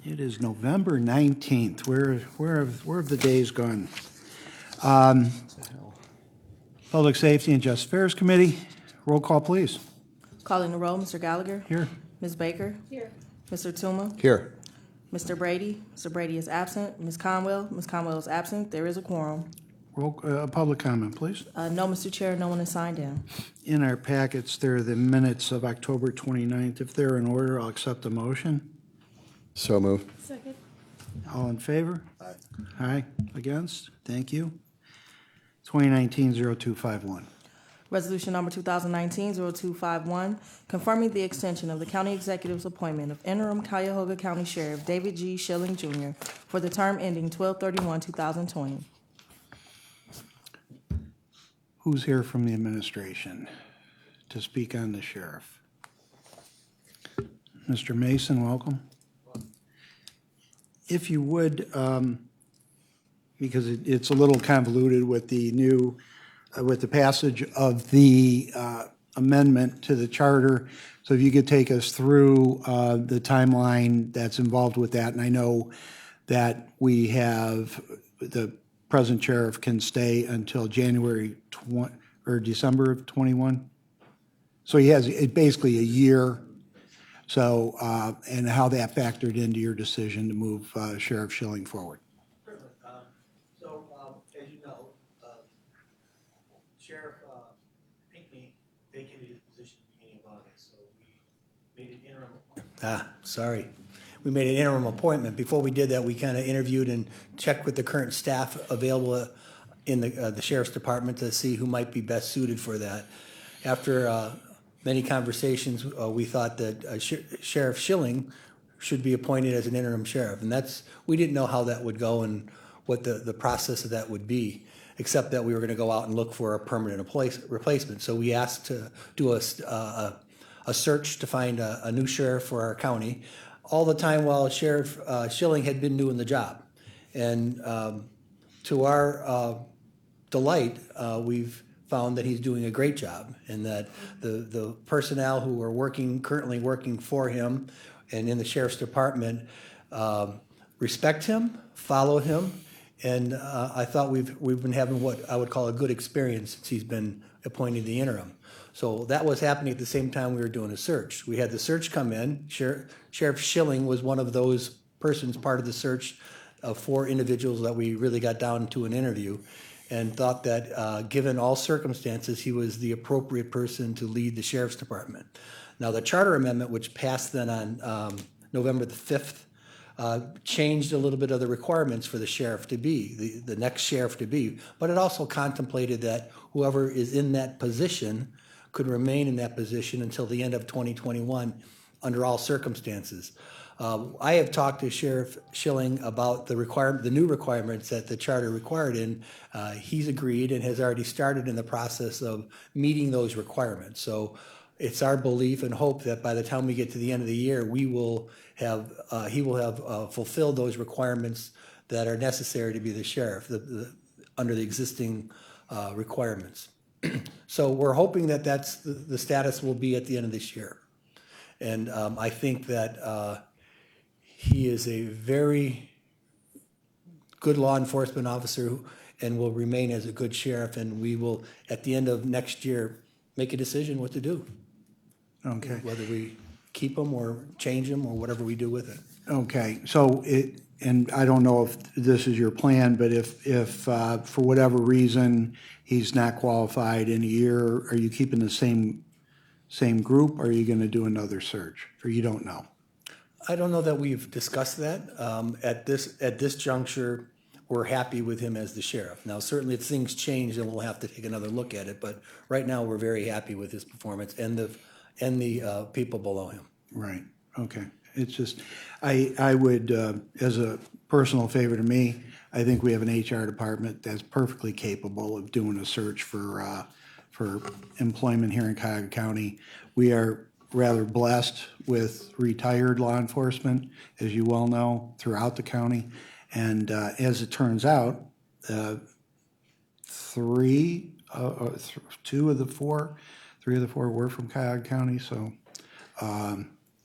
It is November 19th. Where have the days gone? Public Safety and Just Affairs Committee, roll call, please. Calling the roll, Mr. Gallagher. Here. Ms. Baker. Here. Mr. Tuma. Here. Mr. Brady. Mr. Brady is absent. Ms. Conwell. Ms. Conwell is absent. There is a quorum. Public comment, please. No, Mr. Chair, no one is signed in. In our packets, there are the minutes of October 29th. If they're in order, I'll accept the motion. So moved. Second. All in favor? Aye. Aye. Against? Thank you. 2019-0251. Resolution number 2019-0251, confirming the extension of the county executive's appointment of interim Cuyahoga County Sheriff David G. Schilling Jr. for the term ending 12/31/2020. Who's here from the administration to speak on the sheriff? Mr. Mason, welcome. If you would, because it's a little convoluted with the new, with the passage of the amendment to the charter, so if you could take us through the timeline that's involved with that, and I know that we have the present sheriff can stay until January or December of 21. So he has basically a year. So, and how that factored into your decision to move Sheriff Schilling forward. Certainly. As you know, Sheriff Pinckney vacated his position at the beginning of August, so we made an interim. We made an interim appointment. Before we did that, we kind of interviewed and checked with the current staff available in the Sheriff's Department to see who might be best suited for that. After many conversations, we thought that Sheriff Schilling should be appointed as an interim sheriff. And we didn't know how that would go and what the process of that would be, except that we were going to go out and look for a permanent replacement. So we asked to do a search to find a new sheriff for our county, all the time while Sheriff Schilling had been doing the job. And to our delight, we've found that he's doing a great job, and that the personnel who are currently working for him and in the Sheriff's Department respect him, follow him, and I thought we've been having what I would call a good experience since he's been appointed the interim. So that was happening at the same time we were doing a search. We had the search come in. Sheriff Schilling was one of those persons, part of the search of 4 individuals that we really got down to an interview, and thought that given all circumstances, he was the appropriate person to lead the Sheriff's Department. Now, the charter amendment, which passed then on November the 5th, changed a little bit of the requirements for the sheriff to be, the next sheriff to be, but it also contemplated that whoever is in that position could remain in that position until the end of 2021 under all circumstances. I have talked to Sheriff Schilling about the new requirements that the charter required, and he's agreed and has already started in the process of meeting those requirements. So it's our belief and hope that by the time we get to the end of the year, he will have fulfilled those requirements that are necessary to be the sheriff under the existing requirements. So we're hoping that that's the status will be at the end of this year. And I think that he is a very good law enforcement officer and will remain as a good sheriff, and we will, at the end of next year, make a decision what to do. Okay. Whether we keep him or change him or whatever we do with it. Okay, so and I don't know if this is your plan, but if for whatever reason he's not qualified in a year, are you keeping the same group, or are you going to do another search, or you don't know? I don't know that we've discussed that. At this juncture, we're happy with him as the sheriff. Now, certainly if things change, then we'll have to take another look at it, but right now we're very happy with his performance and the people below him. Right, okay. It's just, I would, as a personal favor to me, I think we have an HR department that's perfectly capable of doing a search for employment here in Cuyahoga County. We are rather blessed with retired law enforcement, as you well know, throughout the county. And as it turns out, 3 of the 4 were from Cuyahoga County, so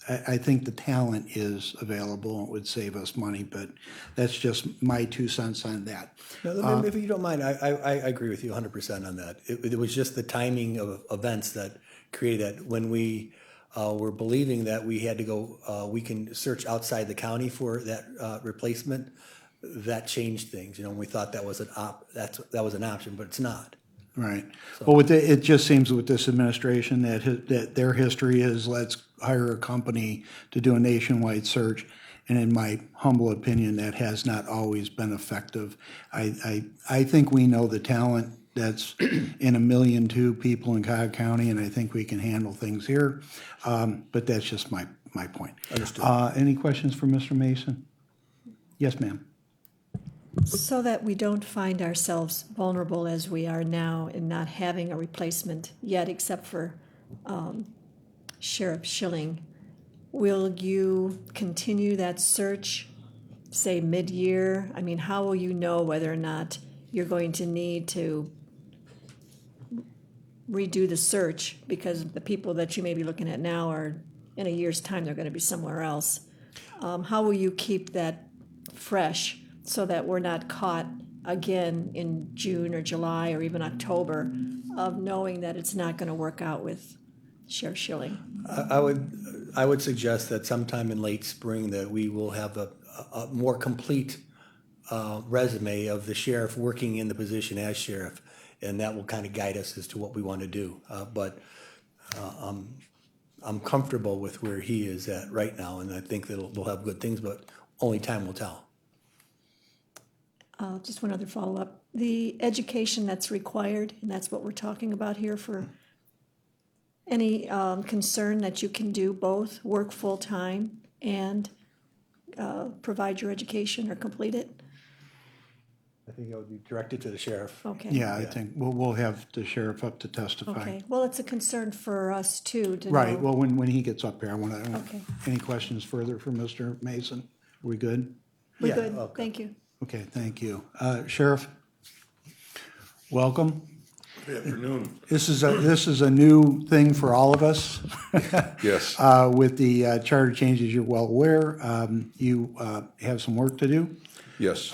I think the talent is available and it would save us money, but that's just my 2 cents on that. No, if you don't mind, I agree with you 100% on that. It was just the timing of events that created that. When we were believing that we had to go, we can search outside the county for that replacement, that changed things. You know, we thought that was that was an option, but it's not. Right. Well, it just seems with this administration that their history is let's hire a company to do a nationwide search. And in my humble opinion, that has not always been effective. I think we know the talent that's in 1.2 million people in Cuyahoga County, and I think we can handle things here. But that's just my point. Understood. Any questions for Mr. Mason? Yes, ma'am. So that we don't find ourselves vulnerable as we are now in not having a replacement yet, except for Sheriff Schilling, will you continue that search, say, mid-year? I mean, how will you know whether or not you're going to need to redo the search? Because the people that you may be looking at now are, in a year's time, they're going to be somewhere else. How will you keep that fresh so that we're not caught again in June or July or even October of knowing that it's not going to work out with Sheriff Schilling? I would suggest that sometime in late spring that we will have a more complete resume of the sheriff working in the position as sheriff, and that will kind of guide us as to what we want to do. But I'm comfortable with where he is at right now, and I think that we'll have good things, but only time will tell. Just one other follow-up. The education that's required, and that's what we're talking about here, for any concern that you can do both, work full-time and provide your education or complete it? I think it would be directed to the sheriff. Okay. Yeah, I think we'll have the sheriff up to testify. Okay, well, it's a concern for us too, to know. Right, well, when he gets up here, I want to, Okay. any questions further for Mr. Mason? Are we good? We're Yeah, good, okay. thank you. Okay, thank you. Sheriff, welcome. Good afternoon. This is a new thing for all of us. Yes. With the charter changes, you're well aware. You have some work to do. Yes.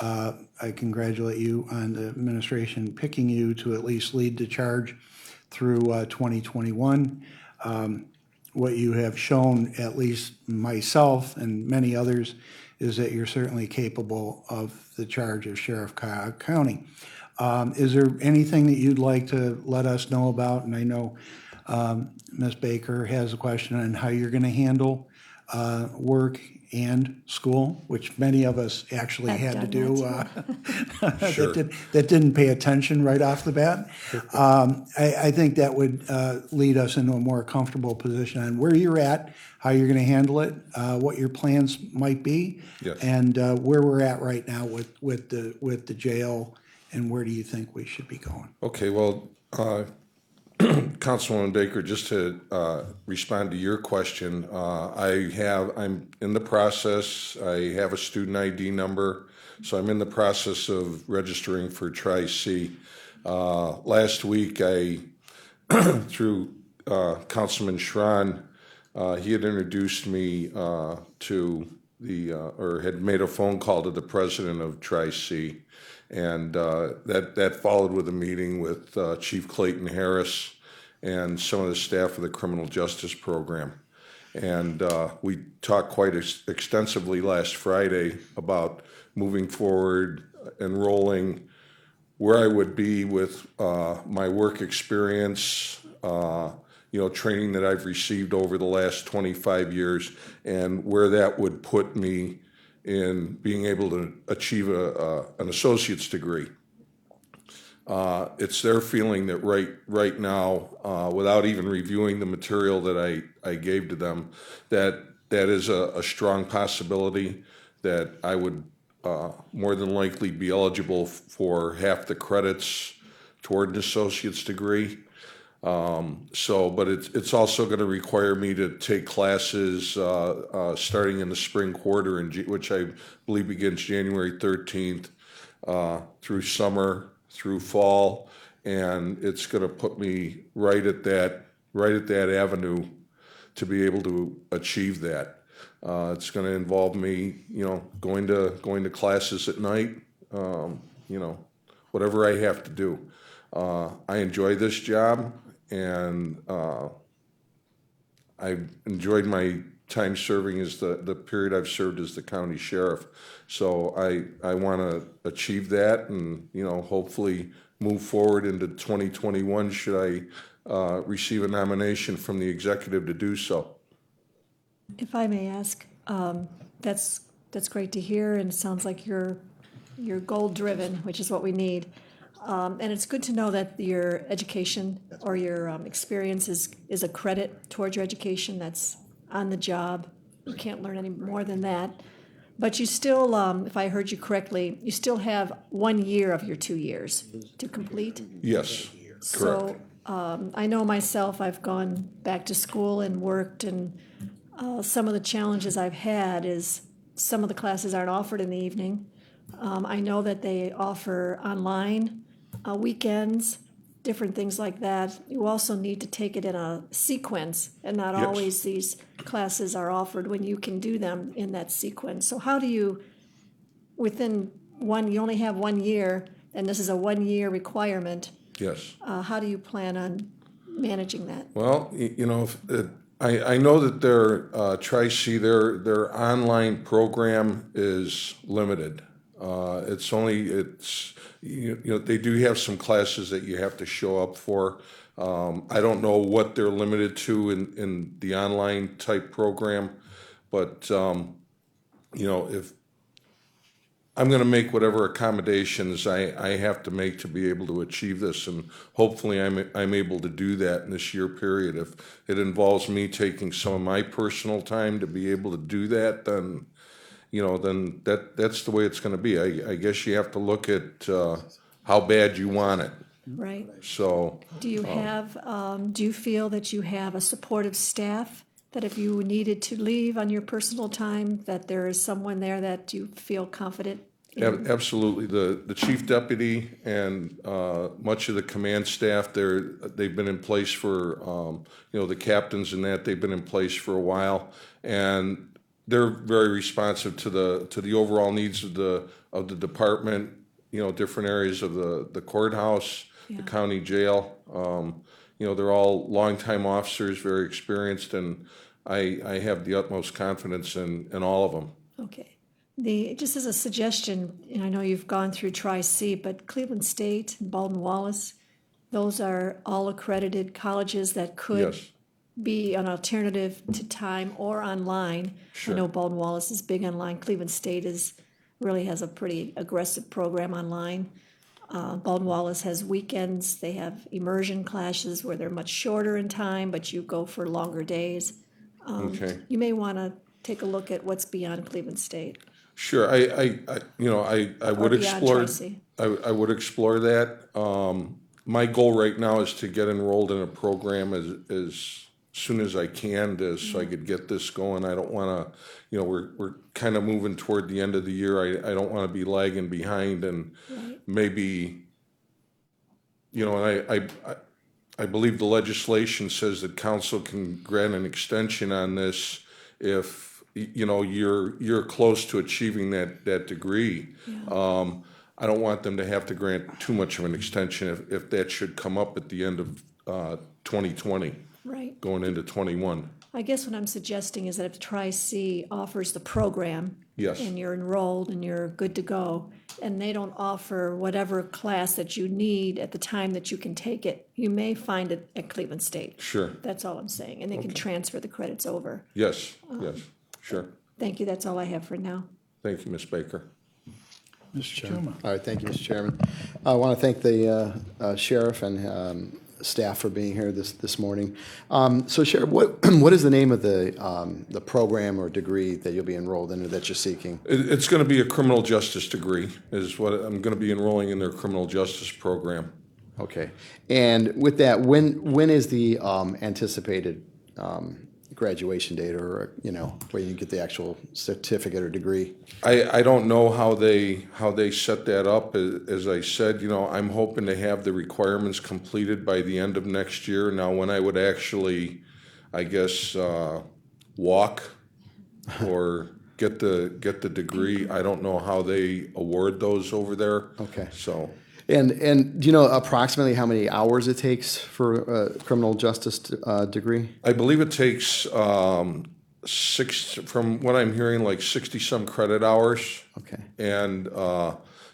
I congratulate you on the administration picking you to at least lead the charge through 2021. What you have shown, at least myself and many others, is that you're certainly capable of the charge of Sheriff Cuyahoga County. Is there anything that you'd like to let us know about? And I know Ms. Baker has a question on how you're going to handle work and school, which many of us actually I've had to done do. Sure. that didn't pay attention right off the bat. I think that would lead us into a more comfortable position on where you're at, how you're going to handle it, what your plans might be, Yes. and where we're at right now with the jail, and where do you think we should be going? Okay, well, Councilwoman Baker, just to respond to your question, I'm in the process. I have a student ID number, so I'm in the process of registering for Tri-C. Last week, through Councilman Schron, he had introduced me to or had made a phone call to the president of Tri-C. And that followed with a meeting with Chief Clayton Harris and some of the staff of the Criminal Justice Program. And we talked quite extensively last Friday about moving forward, enrolling, where I would be with my work experience, training that I've received over the last 25 years, and where that would put me in being able to achieve an associate's degree. It's their feeling that right now, without even reviewing the material that I gave to them, that is a strong possibility that I would more than likely be eligible for half the credits toward an associate's degree. But it's also going to require me to take classes starting in the spring quarter, which I believe begins January 13th through summer, through fall, and it's going to put me right at that avenue to be able to achieve that. It's going to involve me, going to classes at night, whatever I have to do. I enjoy this job, and I've enjoyed my time serving as the period I've served as the county sheriff. So I want to achieve that, and hopefully move forward into 2021 should I receive a nomination from the executive to do so. If I may ask, that's great to hear, and it sounds like you're goal-driven, which is what we need. And it's good to know that your education or your experience is a credit towards your education. That's on the job. You can't learn any more than that. But you still, if I heard you correctly, you still have 1 year of your 2 years to complete. Yes, correct. So I know myself, I've gone back to school and worked, and some of the challenges I've had is some of the classes aren't offered in the evening. I know that they offer online weekends, different things like that. You also need to take it in a sequence, and not Yes. always these classes are offered when you can do them in that sequence. So how do you, you only have 1 year, and this is a 1 year requirement, Yes. how do you plan on managing that? Well, I know that their Tri-C, their online program is limited. They do have some classes that you have to show up for. I don't know what they're limited to in the online type program, but if I'm going to make whatever accommodations I have to make to be able to achieve this, and hopefully I'm able to do that in this year period. If it involves me taking some of my personal time to be able to do that, then then that's the way it's going to be. I guess you have to look at how bad you want it. Right. So Do you feel that you have a supportive staff, that if you needed to leave on your personal time, that there is someone there that you feel confident in? Absolutely, the chief deputy and much of the command staff, they've been in place for the captains and that they've been in place for a while, and they're very responsive to the overall needs of the department. Different areas of the courthouse, the county jail. They're all longtime officers, very experienced, and I have the utmost confidence in all of them. Okay. Just as a suggestion, and I know you've gone through Tri-C, but Cleveland State and Baldwin Wallace, those are all accredited colleges that could Yes. be an alternative to time or online. Sure. I know Baldwin Wallace is big online. Cleveland State really has a pretty aggressive program online. Baldwin Wallace has weekends. They have immersion classes where they're much shorter in time, but you go for longer days. Okay. You may want to take a look at what's beyond Cleveland State. Sure, I would beyond explore. Tri-C. I would explore that. My goal right now is to get enrolled in a program as soon as I can, so I could get this going. I don't want to, we're kind of moving toward the end of the year. I don't want to be lagging behind, and maybe, and I believe the legislation says that council can grant an extension on this if you're close to achieving that degree. I don't want them to have to grant too much of an extension if that should come up at the end of 2020, Right. going into 21. I guess what I'm suggesting is that if Tri-C offers the program, Yes. and you're enrolled and you're good to go, and they don't offer whatever class that you need at the time that you can take it, you may find it at Cleveland State. Sure. That's all I'm saying, and they can transfer the credits over. Yes. Yes. Sure. Thank you, that's all I have for now. Thank you, Ms. Baker. Mr. Chairman. All right, thank you, Mr. Chairman. I want to thank the sheriff and staff for being here this morning. So, Sheriff, what is the name of the program or degree that you'll be enrolled in or that you're seeking? It's going to be a criminal justice degree, is what I'm going to be enrolling in their criminal justice program. Okay, and with that, when is the anticipated graduation date, or where you get the actual certificate or degree? I don't know how they set that up. As I said, I'm hoping to have the requirements completed by the end of next year. Now, when I would actually I guess, walk or get the degree. I don't know how they award those over there. Okay. So, And do you know approximately how many hours it takes for a criminal justice degree? I believe it takes, from what I'm hearing, like 60-some credit hours. Okay. And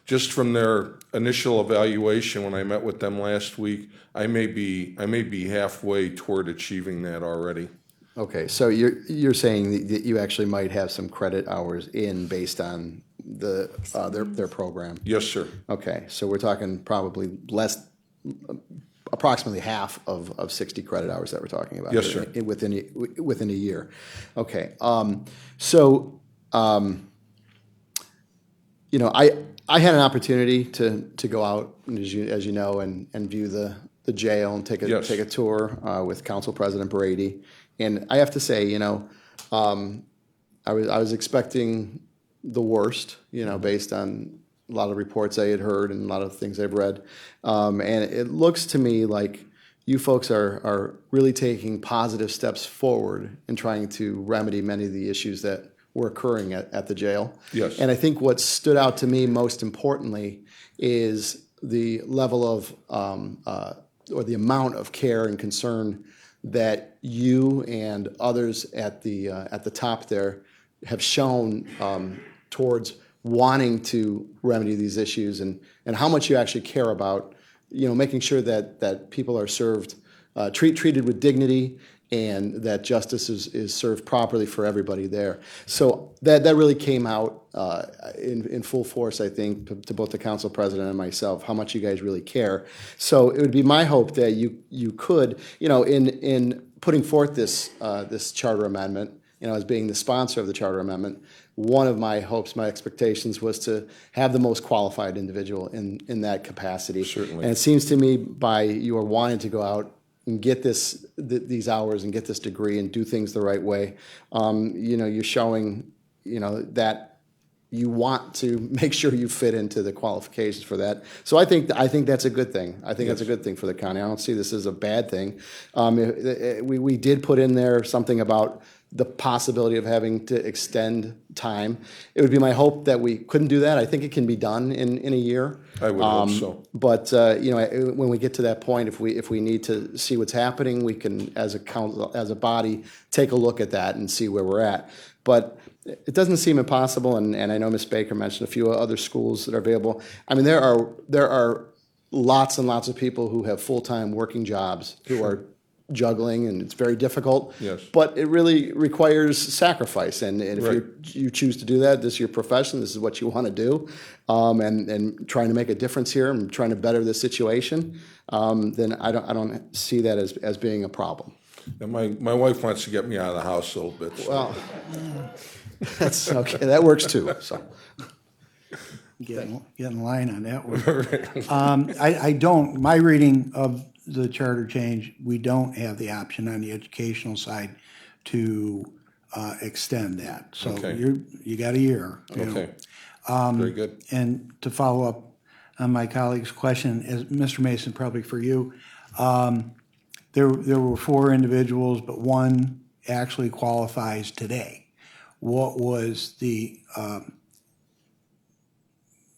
just from their initial evaluation, when I met with them last week, I may be halfway toward achieving that already. Okay, so you're saying that you actually might have some credit hours in based on their program? Yes, sir. Okay, so we're talking probably approximately half of 60 credit hours that we're talking about. Yes, sir. Within a year. Okay, so you know, I had an opportunity to go out, as you know, and view the jail and take Yes. a tour with Council President Brady. And I have to say, you know, I was expecting the worst, you know, based on a lot of reports I had heard and a lot of things I've read. And it looks to me like you folks are really taking positive steps forward in trying to remedy many of the issues that were occurring at the jail. Yes. And I think what stood out to me most importantly is the level of, or the amount of care and concern that you and others at the top there have shown towards wanting to remedy these issues, and how much you actually care about, you know, making sure that people are served, treated with dignity, and that justice is served properly for everybody there. So that really came out in full force, I think, to both the council president and myself, how much you guys really care. So it would be my hope that you could, you know, in putting forth this charter amendment, you know, as being the sponsor of the charter amendment, one of my hopes, my expectations was to have the most qualified individual in that capacity. Certainly. And it seems to me by your wanting to go out and get these hours and get this degree and do things the right way, you know, you're showing, you know, that you want to make sure you fit into the qualifications for that. So I think that's a good thing. I think that's a good thing for the county. I don't see this as a bad thing. We did put in there something about the possibility of having to extend time. It would be my hope that we couldn't do that. I think it can be done in a year. I would hope so. But you know, when we get to that point, if we need to see what's happening, we can, as a council, as a body, take a look at that and see where we're at. But it doesn't seem impossible, and I know Ms. Baker mentioned a few other schools that are available. I mean, there are lots and lots of people who have full-time working jobs who are juggling, and it's very difficult. Yes. But it really requires sacrifice, and if Right. you choose to do that, this is your profession, this is what you want to do, and trying to make a difference here and trying to better the situation, then I don't see that as being a problem. And my wife wants to get me out of the house a little bit. So. Well, that's okay. That works too. So. Get in line on that one. I don't, my reading of the charter change, we don't have the option on the educational side to extend that. So Okay. you got a year. You know. Okay. Very good. And to follow up on my colleague's question, as Mr. Mason, probably for you, there were 4 individuals, but one actually qualifies today. What was the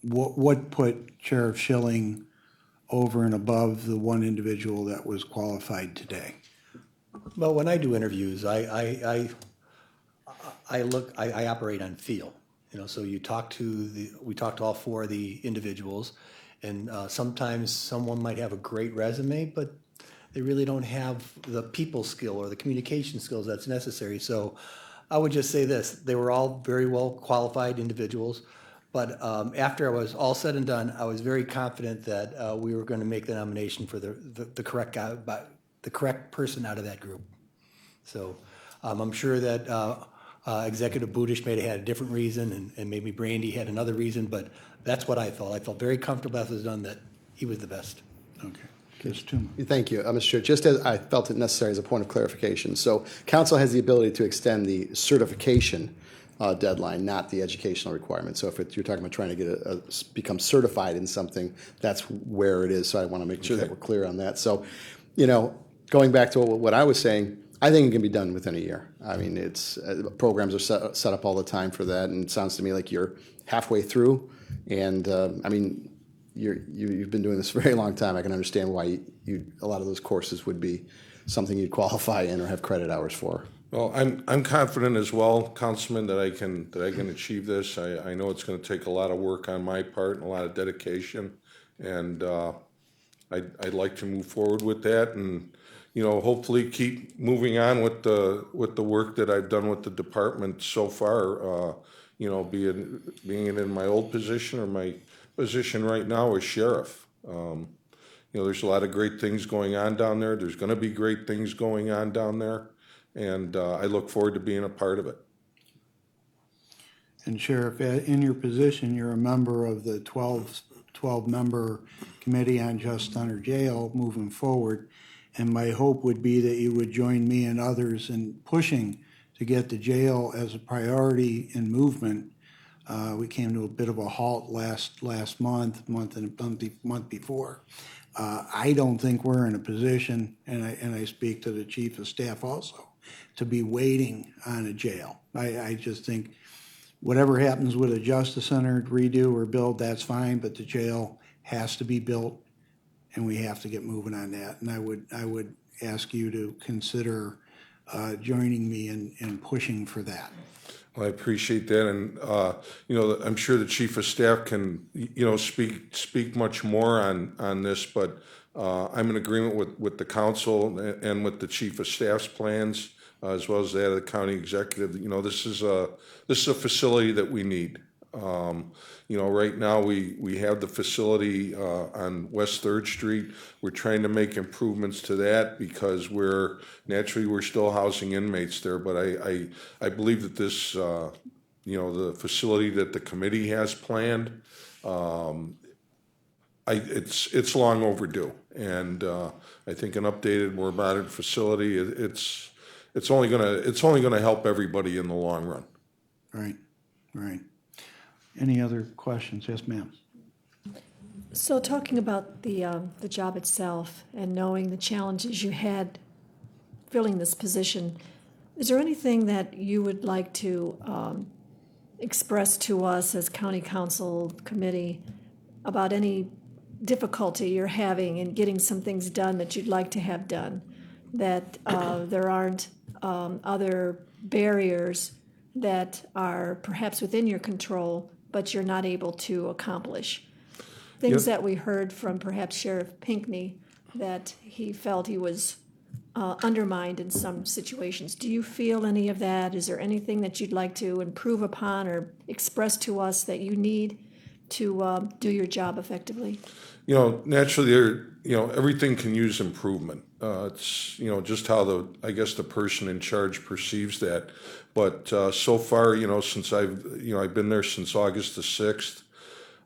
what put Sheriff Schilling over and above the one individual that was qualified today? Well, when I do interviews, I operate on feel. You know, so we talk to all 4 of the individuals, and sometimes someone might have a great resume, but they really don't have the people skill or the communication skills that's necessary. So I would just say this: they were all very well qualified individuals. But after I was all said and done, I was very confident that we were going to make the nomination for the correct guy, the correct person out of that group. So I'm sure that Executive Budish may have had a different reason, and maybe Brandy had another reason, but that's what I felt. I felt very comfortable after it was done that he was the best. Okay, just 2 more. Thank you, Mr. Chair. Just as I felt it necessary as a point of clarification, so council has the ability to extend the certification deadline, not the educational requirement. So if you're talking about trying to get become certified in something, that's where it is. So I want to make sure that we're clear on that. So, you know, going back to what I was saying, I think it can be done within a year. I mean, it's, programs are set up all the time for that, and it sounds to me like you're halfway through. And, I mean, you've been doing this for a very long time. I can understand why a lot of those courses would be something you'd qualify in or have credit hours for. Well, I'm confident as well, Councilman, that I can achieve this. I know it's going to take a lot of work on my part and a lot of dedication, and I'd like to move forward with that, and hopefully keep moving on with the work that I've done with the department so far. Being in my old position or my position right now as sheriff. There's a lot of great things going on down there. There's going to be great things going on down there. And I look forward to being a part of it. And Sheriff, in your position, you're a member of the 12-member Committee on Just Under Jail moving forward. And my hope would be that you would join me and others in pushing to get the jail as a priority in movement. We came to a bit of a halt last month before. I don't think we're in a position, and I speak to the Chief of Staff also, to be waiting on a jail. I just think whatever happens with a Justice Center redo or build, that's fine, but the jail has to be built, and we have to get moving on that. And I would ask you to consider joining me in pushing for that. Well, I appreciate that, and I'm sure the Chief of Staff can speak much more on this, but I'm in agreement with the council and with the Chief of Staff's plans, as well as that of the county executive. This is a facility that we need. Right now we have the facility on West 3rd Street. We're trying to make improvements to that because we're still housing inmates there. But I believe that this, the facility that the committee has planned, it's long overdue. And I think an updated, more modern facility, it's only gonna help everybody in the long run. Right. Any other questions? Yes, ma'am. So talking about the job itself and knowing the challenges you had filling this position, is there anything that you would like to express to us as county council committee about any difficulty you're having in getting some things done that you'd like to have done, that there aren't other barriers that are perhaps within your control, but you're not able to accomplish? Things that we heard from perhaps Sheriff Pinckney, that he felt he was undermined in some situations. Do you feel any of that? Is there anything that you'd like to improve upon or express to us that you need to do your job effectively? Naturally, everything can use improvement. It's, just how the person in charge perceives that. But so far, since I've been there since August the 6th,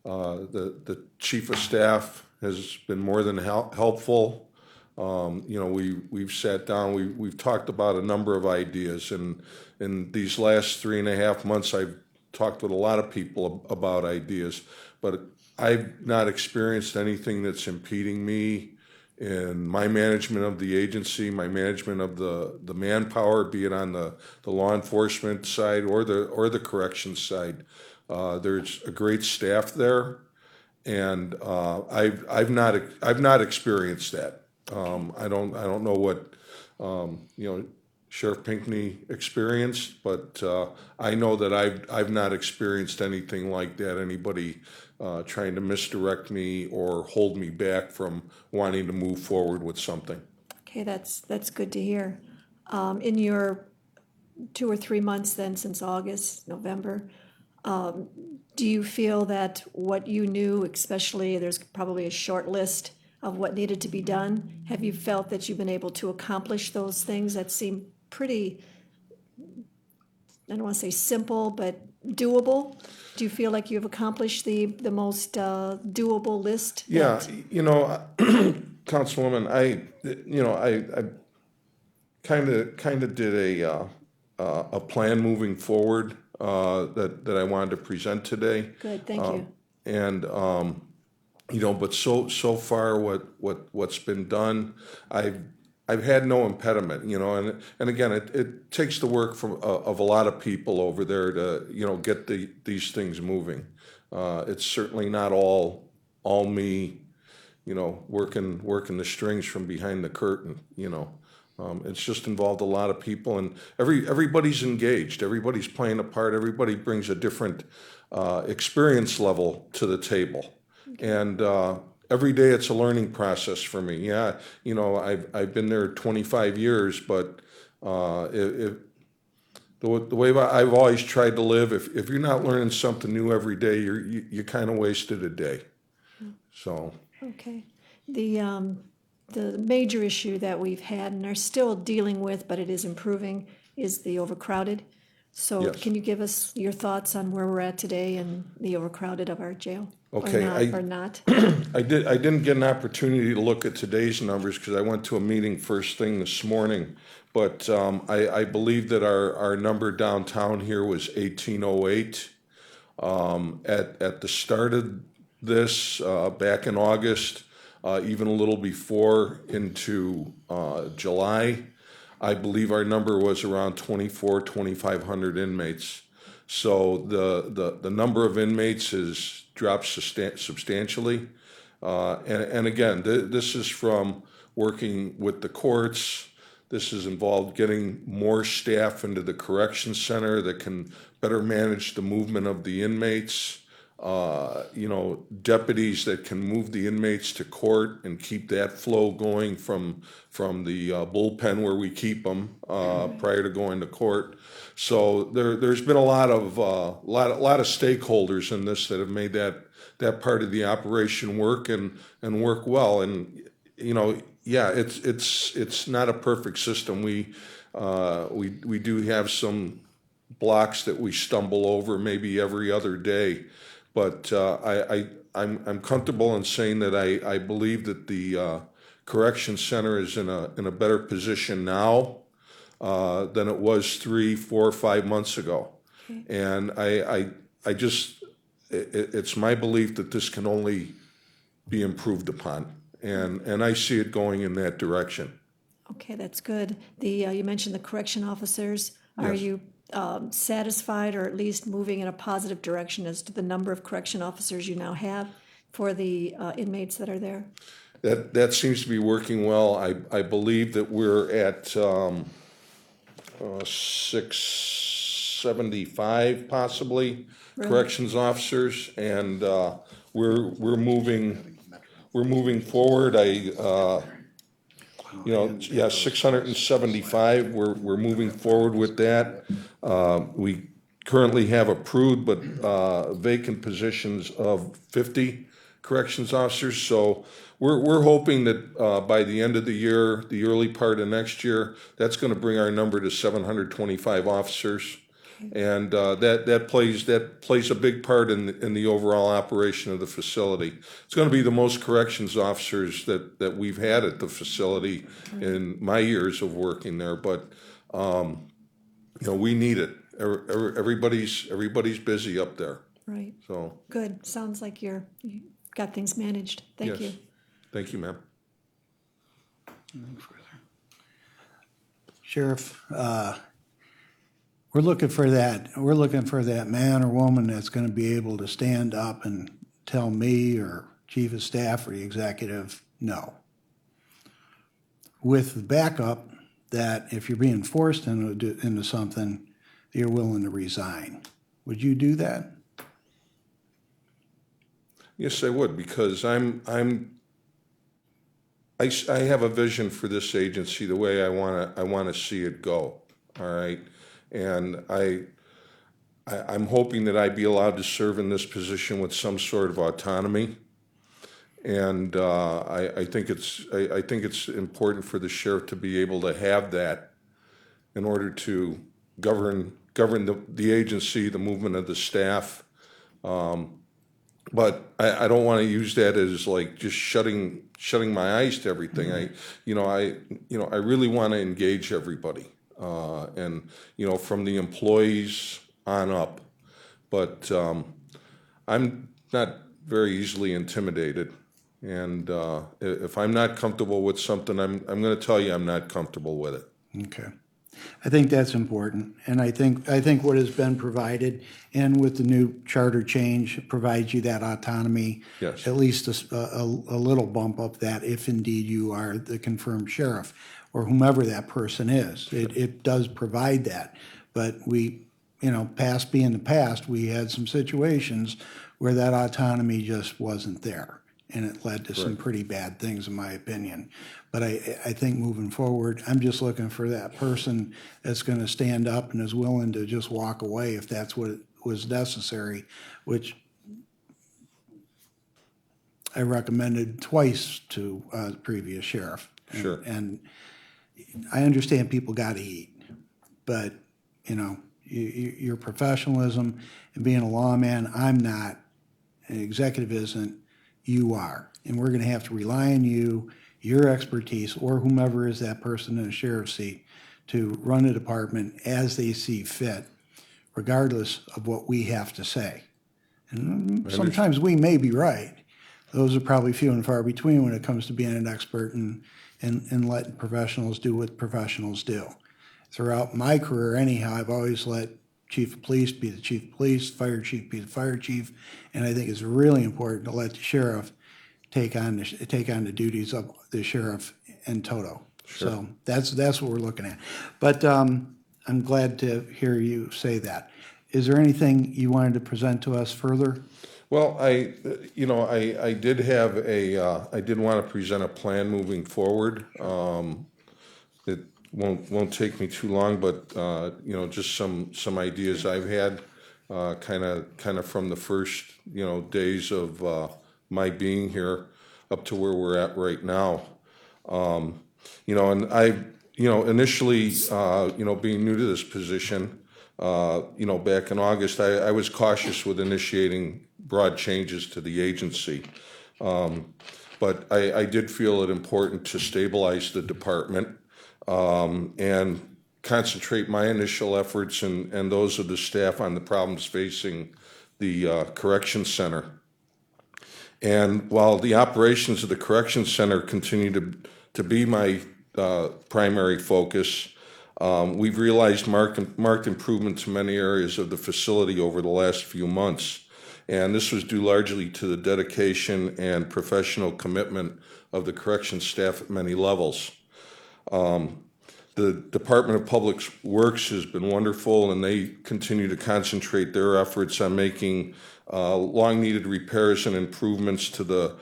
the Chief of Staff has been more than helpful. We've sat down, we've talked about a number of ideas, and in these last 3.5 months, I've talked with a lot of people about ideas, but I've not experienced anything that's impeding me in my management of the agency, my management of the manpower, be it on the law enforcement side or the corrections side. There's a great staff there, and I've not experienced that. I don't know what Sheriff Pinckney experienced, but I know that I've not experienced anything like that. Anybody trying to misdirect me or hold me back from wanting to move forward with something. Okay, that's good to hear. In your 2 or 3 months then, since August, November, do you feel that what you knew, especially there's probably a short list of what needed to be done, have you felt that you've been able to accomplish those things that seem pretty, I don't want to say simple, but doable? Do you feel like you've accomplished the most doable list? Yeah, Councilwoman, I kind of did a plan moving forward that I wanted to present today. Good, thank you. And but so far what's been done, I've I've had no impediment, and again, it takes the work of a lot of people over there to, get these things moving. It's certainly not all me, working the strings from behind the curtain, It's just involved a lot of people, and everybody's engaged. Everybody's playing a part. Everybody brings a different experience level to the table, and every day it's a learning process for me. Yeah, I've been there 25 years, but the way I've always tried to live, if you're not learning something new every day, you kind of wasted a day. So. Okay. The major issue that we've had and are still dealing with, but it is improving, is the overcrowded. So Yes. can you give us your thoughts on where we're at today and the overcrowded of our jail? Okay, Or not? I didn't get an opportunity to look at today's numbers because I went to a meeting first thing this morning. But I believe that our number downtown here was 1808. At the start of this, back in August, even a little before into July, I believe our number was around 2,500 inmates. So the number of inmates has dropped substantially. And again, this is from working with the courts. This is involved getting more staff into the correction center that can better manage the movement of the inmates. Deputies that can move the inmates to court and keep that flow going from the bullpen where we keep them prior to going to court. So there's been a lot of stakeholders in this that have made that part of the operation work and work well. And it's not a perfect system. We do have some blocks that we stumble over maybe every other day. But I'm comfortable in saying that I believe that the correction center is in a better position now than it was 3, 4, 5 months ago. And it's my belief that this can only be improved upon, and I see it going in that direction. Okay, that's good. You mentioned the correction officers. Are Yes. you satisfied or at least moving in a positive direction as to the number of correction officers you now have for the inmates that are there? That seems to be working well. I believe that we're at 675 possibly corrections officers, and we're moving forward. 675. We're moving forward with that. We currently have approved but vacant positions of 50 corrections officers. So we're hoping that by the end of the year, the early part of next year, that's going to bring our number to 725 officers. And that plays a big part in the overall operation of the facility. It's going to be the most corrections officers that we've had at the facility in my years of working there. But we need it. Everybody's busy up there. Right. So Good. Sounds like you got things managed. Thank yes. you. Thank you, ma'am. Sheriff, we're looking for that man or woman that's going to be able to stand up and tell me or chief of staff or the executive, no. With the backup that if you're being forced into something, you're willing to resign. Would you do that? Yes, I would, because I have a vision for this agency the way I want to see it go. All right, and I'm hoping that I be allowed to serve in this position with some sort of autonomy. And I think it's important for the sheriff to be able to have that in order to govern the agency, the movement of the staff. But I don't want to use that as like just shutting my eyes to everything. Mm-hmm. I really want to engage everybody, and from the employees on up. But I'm not very easily intimidated. And if I'm not comfortable with something, I'm going to tell you I'm not comfortable with it. Okay. I think that's important, and I think what has been provided, and with the new charter change, provides you that autonomy. Yes. At least a little bump up that if indeed you are the confirmed sheriff, or whomever that person is. It does provide that, but we, past being the past, we had some situations where that autonomy just wasn't there, and it led to some pretty bad things, in my opinion. But I think moving forward, I'm just looking for that person that's going to stand up and is willing to just walk away if that's what was necessary, which I recommended twice to the previous sheriff. Sure. And I understand people got to eat, but, your professionalism and being a lawman, I'm not, an executive isn't, you are. And we're going to have to rely on you, your expertise, or whomever is that person in the sheriff's seat to run the department as they see fit, regardless of what we have to say. And sometimes we may be right. Those are probably few and far between when it comes to being an expert and letting professionals do what professionals do. Throughout my career anyhow, I've always let chief of police be the chief of police, fire chief be the fire chief, and I think it's really important to let the sheriff take on the duties of the sheriff in toto. Sure. So that's what we're looking at. But I'm glad to hear you say that. Is there anything you wanted to present to us further? Well, I did have I did want to present a plan moving forward. It won't take me too long, but just some ideas I've had, kind of from the first days of my being here up to where we're at right now. And I initially being new to this position, back in August, I was cautious with initiating broad changes to the agency. But I did feel it important to stabilize the department and concentrate my initial efforts and those of the staff on the problems facing the correction center. And while the operations of the correction center continue to be my primary focus, we've realized marked improvement to many areas of the facility over the last few months. And this was due largely to the dedication and professional commitment of the corrections staff at many levels. The Department of Public Works has been wonderful, and they continue to concentrate their efforts on making long-needed repairs and improvements to the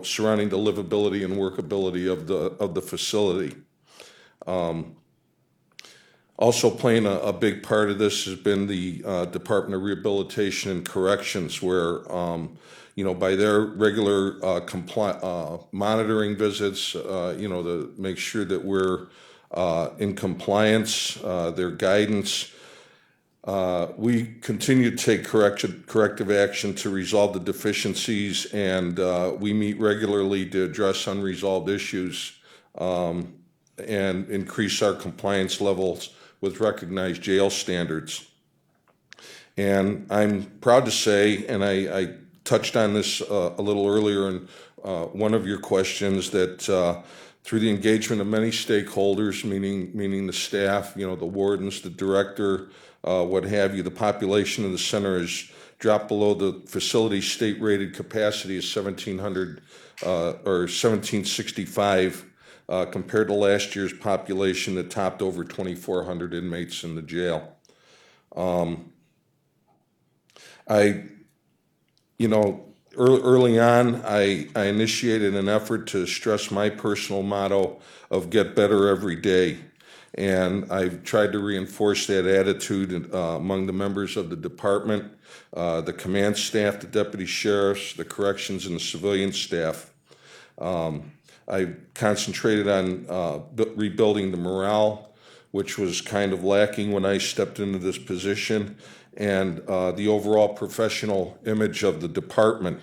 surrounding the livability and workability of the facility. Also playing a big part of this has been the Department of Rehabilitation and Corrections, where by their regular monitoring visits, to make sure that we're in compliance, their guidance. We continue to take corrective action to resolve the deficiencies, and we meet regularly to address unresolved issues and increase our compliance levels with recognized jail standards. And I'm proud to say, and I touched on this a little earlier in one of your questions, that through the engagement of many stakeholders, meaning the staff, the wardens, the director, what have you, the population of the center has dropped below the facility's state-rated capacity of 1,700 or 1,765 compared to last year's population that topped over 2,400 inmates in the jail. Early on, I initiated an effort to stress my personal motto of get better every day. And I've tried to reinforce that attitude among the members of the department, the command staff, the deputy sheriffs, the corrections, and the civilian staff. I concentrated on rebuilding the morale, which was kind of lacking when I stepped into this position, and the overall professional image of the department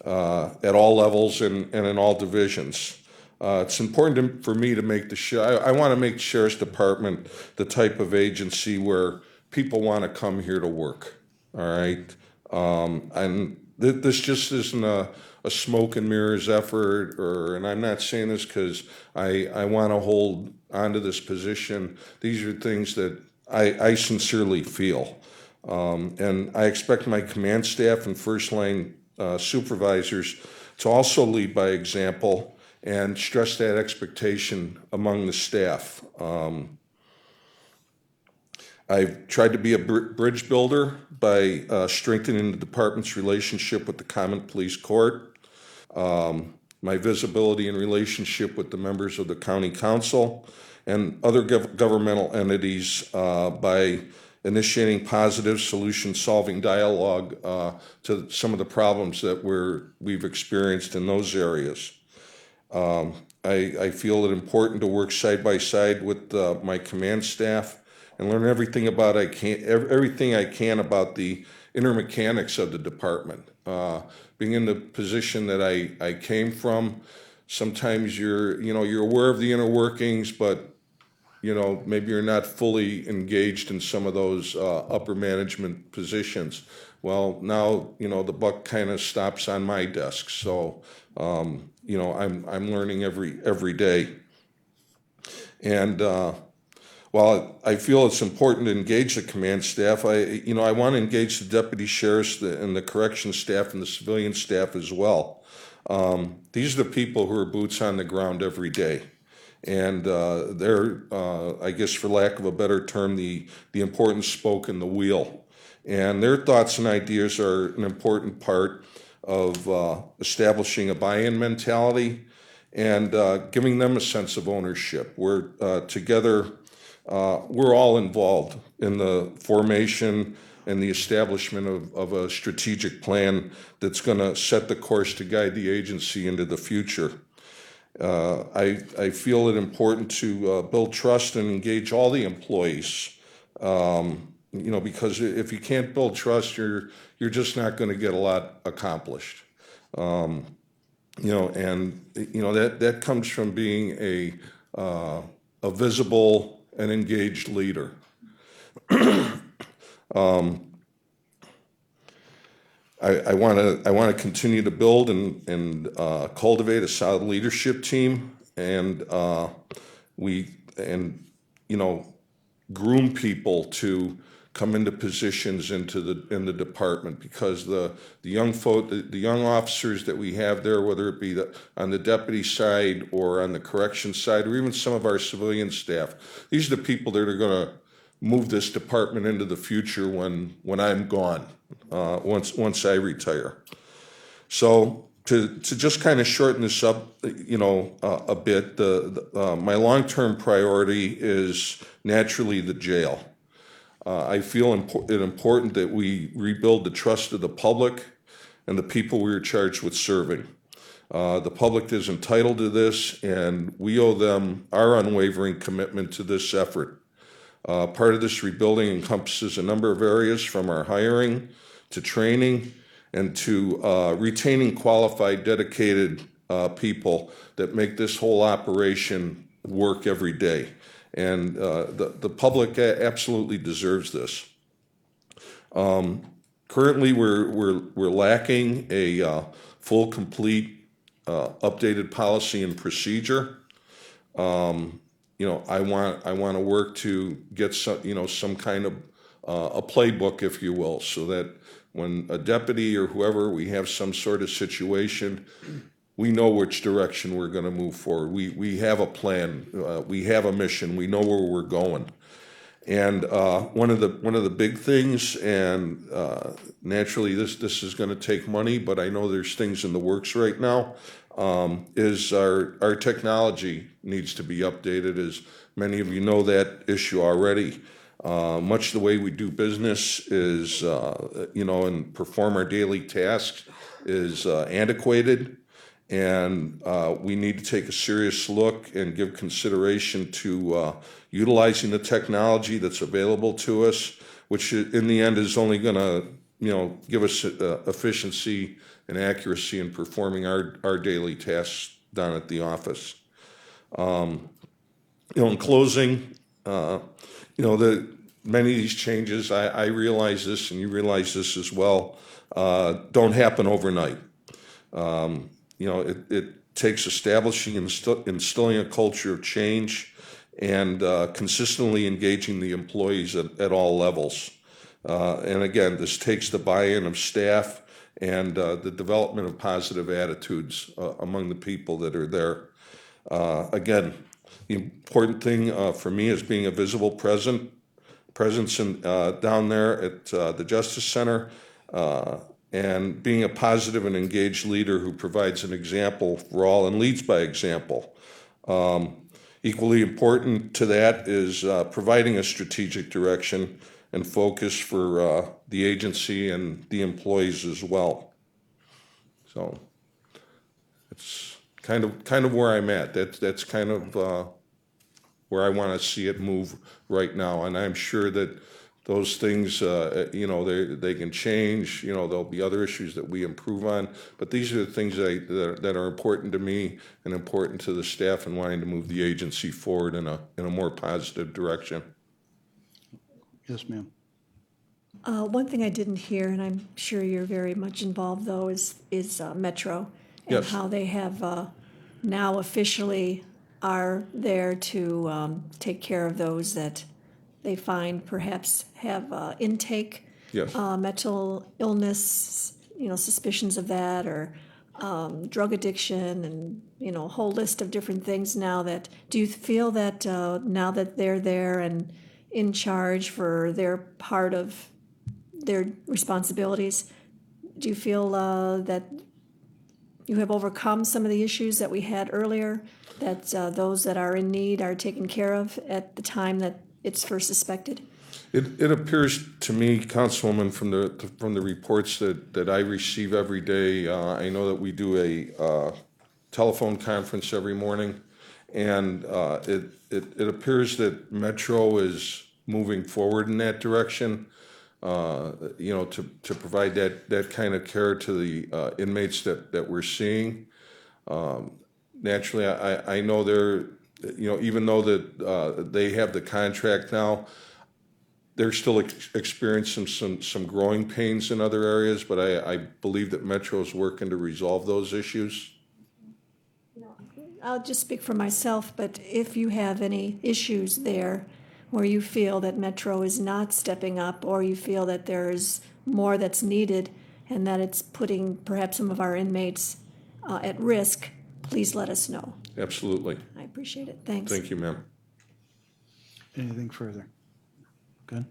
at all levels and in all divisions. It's important for me to make I want to make the Sheriff's Department the type of agency where people want to come here to work, all right? And This just isn't a smoke and mirrors effort, and I'm not saying this because I want to hold onto this position. These are things that I sincerely feel. And I expect my command staff and first line supervisors to also lead by example and stress that expectation among the staff. I've tried to be a bridge builder by strengthening the department's relationship with the Common Police Court, my visibility and relationship with the members of the County Council and other governmental entities by initiating positive solution-solving dialogue to some of the problems that we've experienced in those areas. I feel it important to work side by side with my command staff and learn everything I can about the inner mechanics of the department. Being in the position that I came from, sometimes you're aware of the inner workings, but maybe you're not fully engaged in some of those upper management positions. Well, now the buck kind of stops on my desk, so I'm learning every day, and while I feel it's important to engage the command staff, I want to engage the deputy sheriffs and the corrections staff and the civilian staff as well. These are the people who are boots on the ground every day. And they're, I guess for lack of a better term, the important spoke in the wheel. And their thoughts and ideas are an important part of establishing a buy-in mentality and giving them a sense of ownership. We're together, we're all involved in the formation and the establishment of a strategic plan that's going to set the course to guide the agency into the future. I feel it important to build trust and engage all the employees, because if you can't build trust, you're just not going to get a lot accomplished. That comes from being a visible and engaged leader. I want to continue to build and cultivate a solid leadership team, and groom people to come into positions in the department, because the young officers that we have there, whether it be on the deputy side or on the corrections side or even some of our civilian staff, these are the people that are going to move this department into the future when I'm gone, once I retire. So to just kind of shorten this up, a bit, my long-term priority is naturally the jail. I feel it important that we rebuild the trust of the public and the people we are charged with serving. The public is entitled to this, and we owe them our unwavering commitment to this effort. Part of this rebuilding encompasses a number of areas, from our hiring to training and to retaining qualified, dedicated people that make this whole operation work every day. And the public absolutely deserves this. Currently, we're lacking a full, complete, updated policy and procedure. I want to work to get some kind of a playbook, if you will, so that when a deputy or whoever, we have some sort of situation, we know which direction we're going to move forward. We have a plan. We have a mission. We know where we're going. And one of the big things, and naturally this is going to take money, but I know there's things in the works right now, is our technology needs to be updated. As many of you know that issue already. Much the way we do business is, and perform our daily tasks is antiquated. And we need to take a serious look and give consideration to utilizing the technology that's available to us, which in the end is only going to, give us efficiency and accuracy in performing our daily tasks down at the office. In closing, the many of these changes, I realize this and you realize this as well, don't happen overnight. It takes establishing and instilling a culture of change and consistently engaging the employees at all levels. And again, this takes the buy-in of staff and the development of positive attitudes among the people that are there. Again, the important thing for me is being a visible presence down there at the Justice Center, and being a positive and engaged leader who provides an example for all and leads by example. Equally important to that is providing a strategic direction and focus for the agency and the employees as well. So it's kind of where I'm at. That's kind of where I want to see it move right now, and I'm sure that those things, they can change. There'll be other issues that we improve on, but these are the things that are important to me and important to the staff in wanting to move the agency forward in a more positive direction. Yes, ma'am. One thing I didn't hear, and I'm sure you're very much involved though, is Metro. And Yes. how they have now officially are there to take care of those that they find perhaps have intake, Yes. mental illness, suspicions of that, or drug addiction, and, a whole list of different things now that, do you feel that now that they're there and in charge for their part of their responsibilities, do you feel that you have overcome some of the issues that we had earlier, that those that are in need are taken care of at the time that it's first suspected? It appears to me, Councilwoman, from the reports that I receive every day, I know that we do a telephone conference every morning, and it appears that Metro is moving forward in that direction, to provide that kind of care to the inmates that we're seeing. Naturally, I know they're, even though that they have the contract now, they're still experiencing some growing pains in other areas, but I believe that Metro is working to resolve those issues. I'll just speak for myself, but if you have any issues there where you feel that Metro is not stepping up, or you feel that there's more that's needed and that it's putting perhaps some of our inmates at risk, please let us know. Absolutely. I appreciate it. Thanks. Thank you, ma'am. Anything further? Good.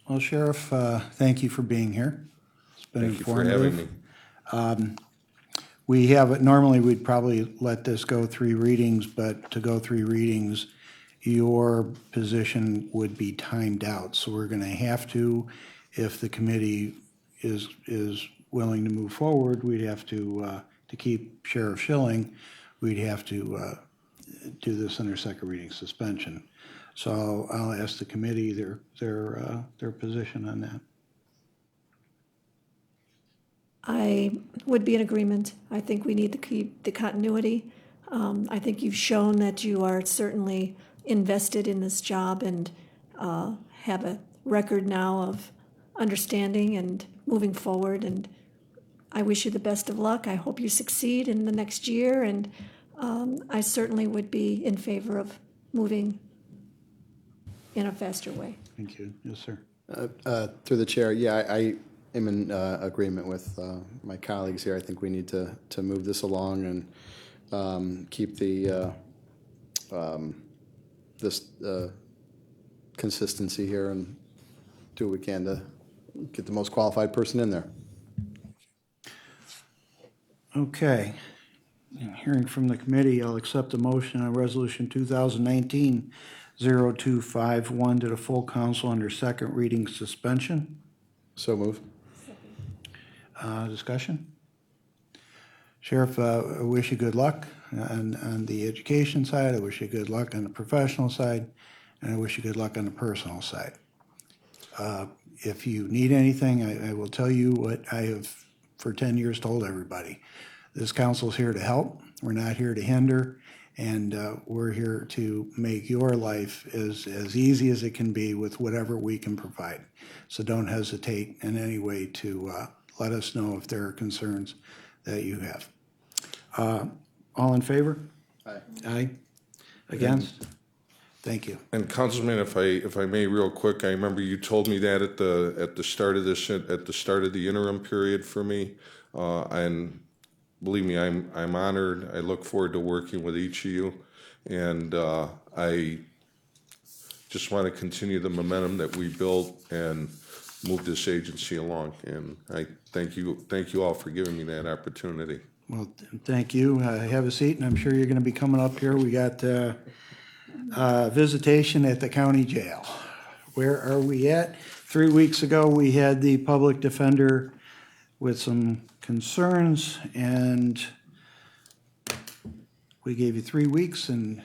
Well, Sheriff, thank you for being here. It's been Thank you for informative. having me. We have, normally we'd probably let this go 3 readings, but to go 3 readings, your position would be timed out. So we're going to have to, if the committee is willing to move forward, we'd have to keep Sheriff Schilling, we'd have to do this under second reading suspension. So I'll ask the committee their position on that. I would be in agreement. I think we need to keep the continuity. I think you've shown that you are certainly invested in this job and have a record now of understanding and moving forward. And I wish you the best of luck. I hope you succeed in the next year. And I certainly would be in favor of moving in a faster way. Thank you. Yes, sir. Through the chair, yeah, I am in agreement with my colleagues here. I think we need to move this along and keep the this consistency here and do what we can to get the most qualified person in there. Okay. Hearing from the committee, I'll accept the motion on Resolution 2019-0251 to the full council under second reading suspension. So move. Discussion? Sheriff, I wish you good luck on the education side. I wish you good luck on the professional side, and I wish you good luck on the personal side. If you need anything, I will tell you what I have for 10 years told everybody. This council is here to help. We're not here to hinder. And we're here to make your life as easy as it can be with whatever we can provide. So don't hesitate in any way to let us know if there are concerns that you have. All in favor? Aye. Aye. Against? Thank you. And Councilman, if I may, real quick, I remember you told me that at the start of the interim period for me, and believe me, I'm honored. I look forward to working with each of you, and I just want to continue the momentum that we built and move this agency along. And I thank you all for giving me that opportunity. Well, thank you. Have a seat, and I'm sure you're going to be coming up here. We got visitation at the county jail. Where are we at? 3 weeks ago, we had the public defender with some concerns, and we gave you 3 weeks, and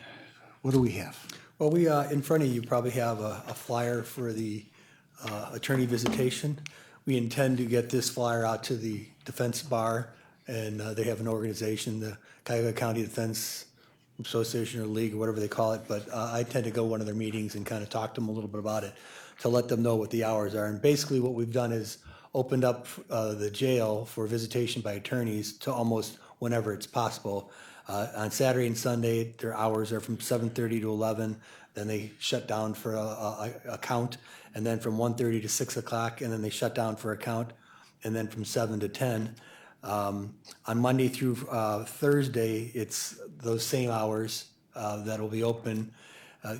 what do we have? Well, we, in front of you probably have a flyer for the attorney visitation. We intend to get this flyer out to the defense bar, and they have an organization, the Cuyahoga County Defense Association or League or whatever they call it, but I tend to go to one of their meetings and kind of talk to them a little bit about it to let them know what the hours are. And basically what we've done is opened up the jail for visitation by attorneys to almost whenever it's possible. On Saturday and Sunday, their hours are from 7:30 to 11. Then they shut down for a count, and then from 1:30 to 6 o'clock, and then they shut down for a count, and then from 7 to 10. On Monday through Thursday, it's those same hours that'll be open.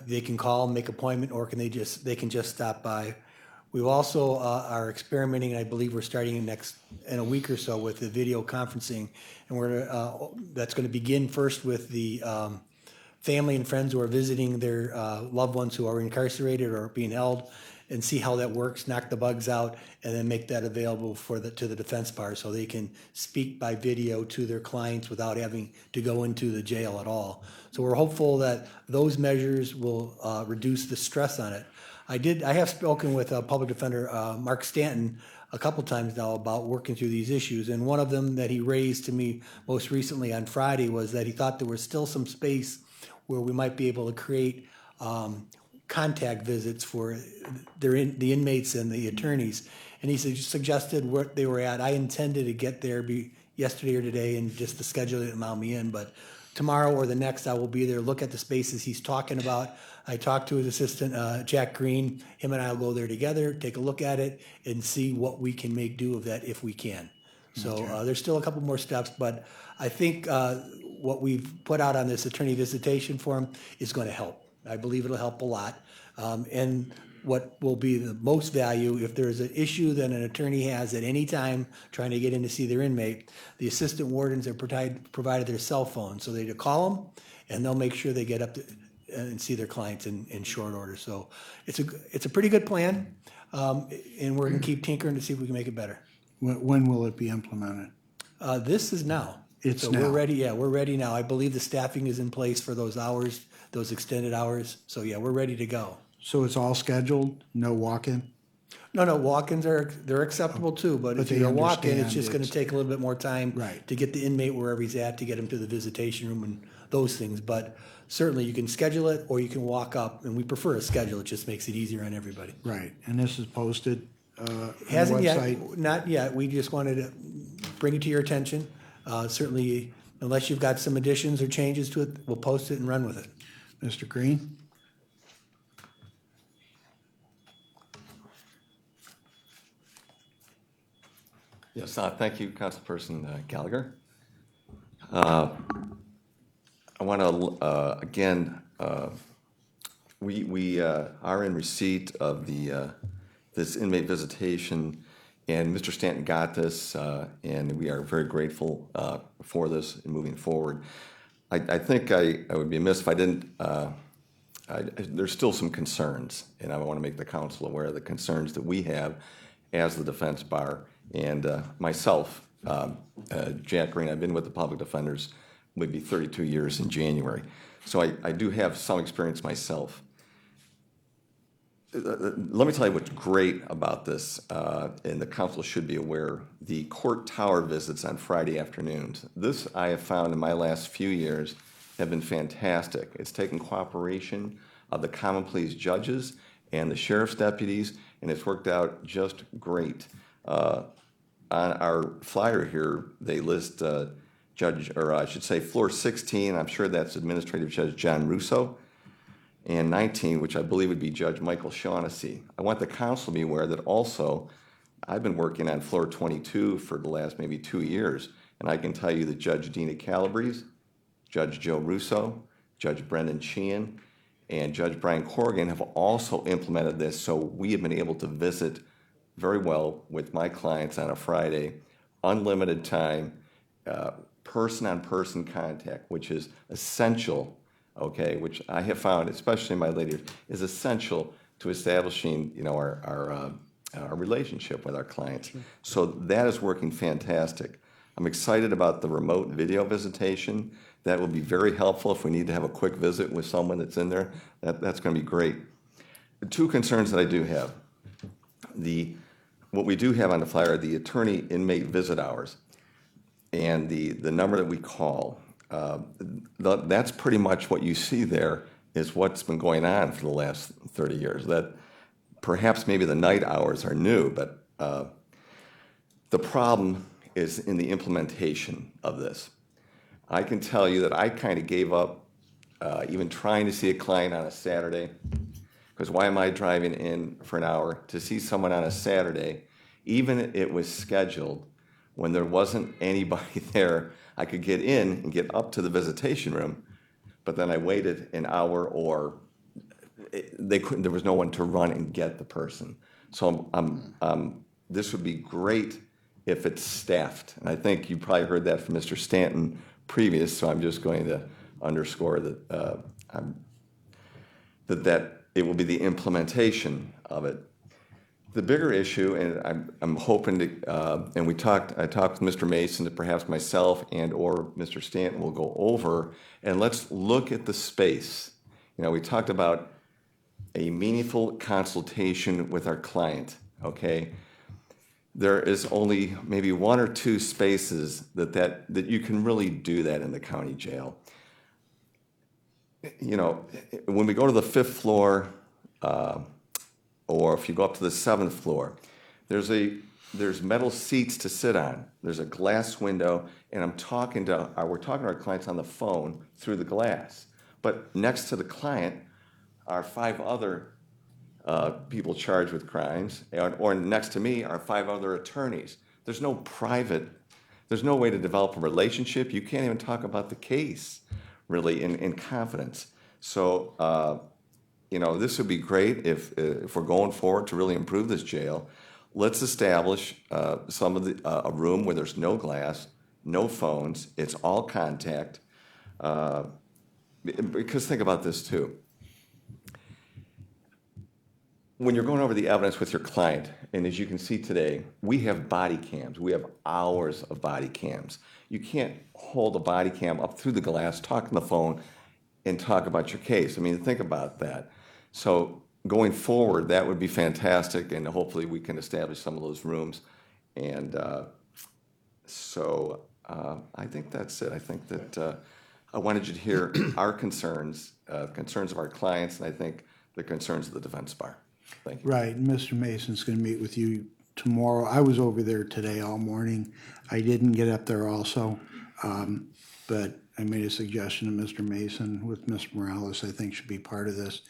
They can call, make appointment, or they can just stop by. We also are experimenting, and I believe we're starting in a week or so with the video conferencing, and that's going to begin first with the family and friends who are visiting their loved ones who are incarcerated or being held, and see how that works, knock the bugs out, and then make that available to the defense bar so they can speak by video to their clients without having to go into the jail at all. So we're hopeful that those measures will reduce the stress on it. I have spoken with Public Defender Mark Stanton a couple times now about working through these issues, and one of them that he raised to me most recently on Friday was that he thought there was still some space where we might be able to create contact visits for the inmates and the attorneys. And he suggested where they were at. I intended to get there yesterday or today and just to schedule it and allow me in, but tomorrow or the next I will be there, look at the spaces he's talking about. I talked to his assistant, Jack Green. Him and I will go there together, take a look at it, and see what we can make do of that if we can. So there's still a couple more steps, but I think what we've put out on this attorney visitation form is going to help. I believe it'll help a lot. And what will be the most value, if there's an issue that an attorney has at any time trying to get in to see their inmate, the assistant wardens have provided their cell phone. So they call them, and they'll make sure they get up and see their clients in short order. So it's a pretty good plan, and we're going to keep tinkering to see if we can make it better. When will it be implemented? This is now. It's now. We're ready. Yeah, we're ready now. I believe the staffing is in place for those hours, those extended hours. So yeah, we're ready to go. So it's all scheduled, no walk-in? No, walk-ins they're acceptable too, but if they you're a walk-in, it's understand just going to it's- take a little bit more time Right. to get the inmate wherever he's at, to get him to the visitation room and those things. But certainly you can schedule it or you can walk up, and we prefer a schedule. It just makes it easier on everybody. Right, and this is posted on the Hasn't website? yet, not yet. We just wanted to bring it to your attention. Certainly, unless you've got some additions or changes to it, we'll post it and run with it. Mr. Green? Yes, thank you, Councilperson Gallagher. I want to, again, we are in receipt of this inmate visitation, and Mr. Stanton got this, and we are very grateful for this and moving forward. I think I would be amiss if I didn't, there's still some concerns, and I want to make the council aware of the concerns that we have as the defense bar. And myself, Jack Green, I've been with the public defenders maybe 32 years in January. So I do have some experience myself. Let me tell you what's great about this, and the council should be aware, the court tower visits on Friday afternoons. This I have found in my last few years have been fantastic. It's taken cooperation of the common pleas judges and the sheriff's deputies, and it's worked out just great. On our flyer here, they list Judge, or I should say, floor 16. I'm sure that's Administrative Judge John Russo, and 19, which I believe would be Judge Michael Shaughnessy. I want the council to be aware that also I've been working on floor 22 for the last maybe 2 years, and I can tell you that Judge Dina Calabrese, Judge Joe Russo, Judge Brendan Sheehan, and Judge Brian Corrigan have also implemented this, so we have been able to visit very well with my clients on a Friday, unlimited time, person-on-person contact, which is essential, okay, which I have found, especially in my later years, is essential to establishing, our relationship with our clients. So that is working fantastic. I'm excited about the remote video visitation. That will be very helpful if we need to have a quick visit with someone that's in there. That's going to be great. The two concerns that I do have. What we do have on the flyer are the attorney inmate visit hours. And the number that we call, that's pretty much what you see there is what's been going on for the last 30 years. That perhaps maybe the night hours are new, but the problem is in the implementation of this. I can tell you that I kind of gave up even trying to see a client on a Saturday, because why am I driving in for an hour to see someone on a Saturday, even if it was scheduled, when there wasn't anybody there? I could get in and get up to the visitation room, but then I waited an hour, or there was no one to run and get the person. So this would be great if it's staffed. And I think you probably heard that from Mr. Stanton previous, so I'm just going to underscore that that it will be the implementation of it. The bigger issue, and I'm hoping to, and I talked with Mr. Mason, that perhaps myself and or Mr. Stanton will go over, and let's look at the space. We talked about a meaningful consultation with our client, okay? There is only maybe 1 or 2 spaces that you can really do that in the county jail. When we go to the 5th floor, or if you go up to the 7th floor, there's metal seats to sit on. There's a glass window, and we're talking to our clients on the phone through the glass. But next to the client are 5 other people charged with crimes, or next to me are 5 other attorneys. There's no way to develop a relationship. You can't even talk about the case, really, in confidence. So, this would be great if we're going forward to really improve this jail. Let's establish a room where there's no glass, no phones, it's all contact. Because think about this too. When you're going over the evidence with your client, and as you can see today, we have body cams. We have hours of body cams. You can't hold a body cam up through the glass, talk on the phone, and talk about your case. I mean, think about that. So going forward, that would be fantastic, and hopefully we can establish some of those rooms. And I think that's it. I think that I wanted you to hear our concerns, concerns of our clients, and I think the concerns of the defense bar. Thank you. Right, and Mr. Mason's going to meet with you tomorrow. I was over there today all morning. I didn't get up there also, but I made a suggestion to Mr. Mason with Ms. Morales, I think should be part of this.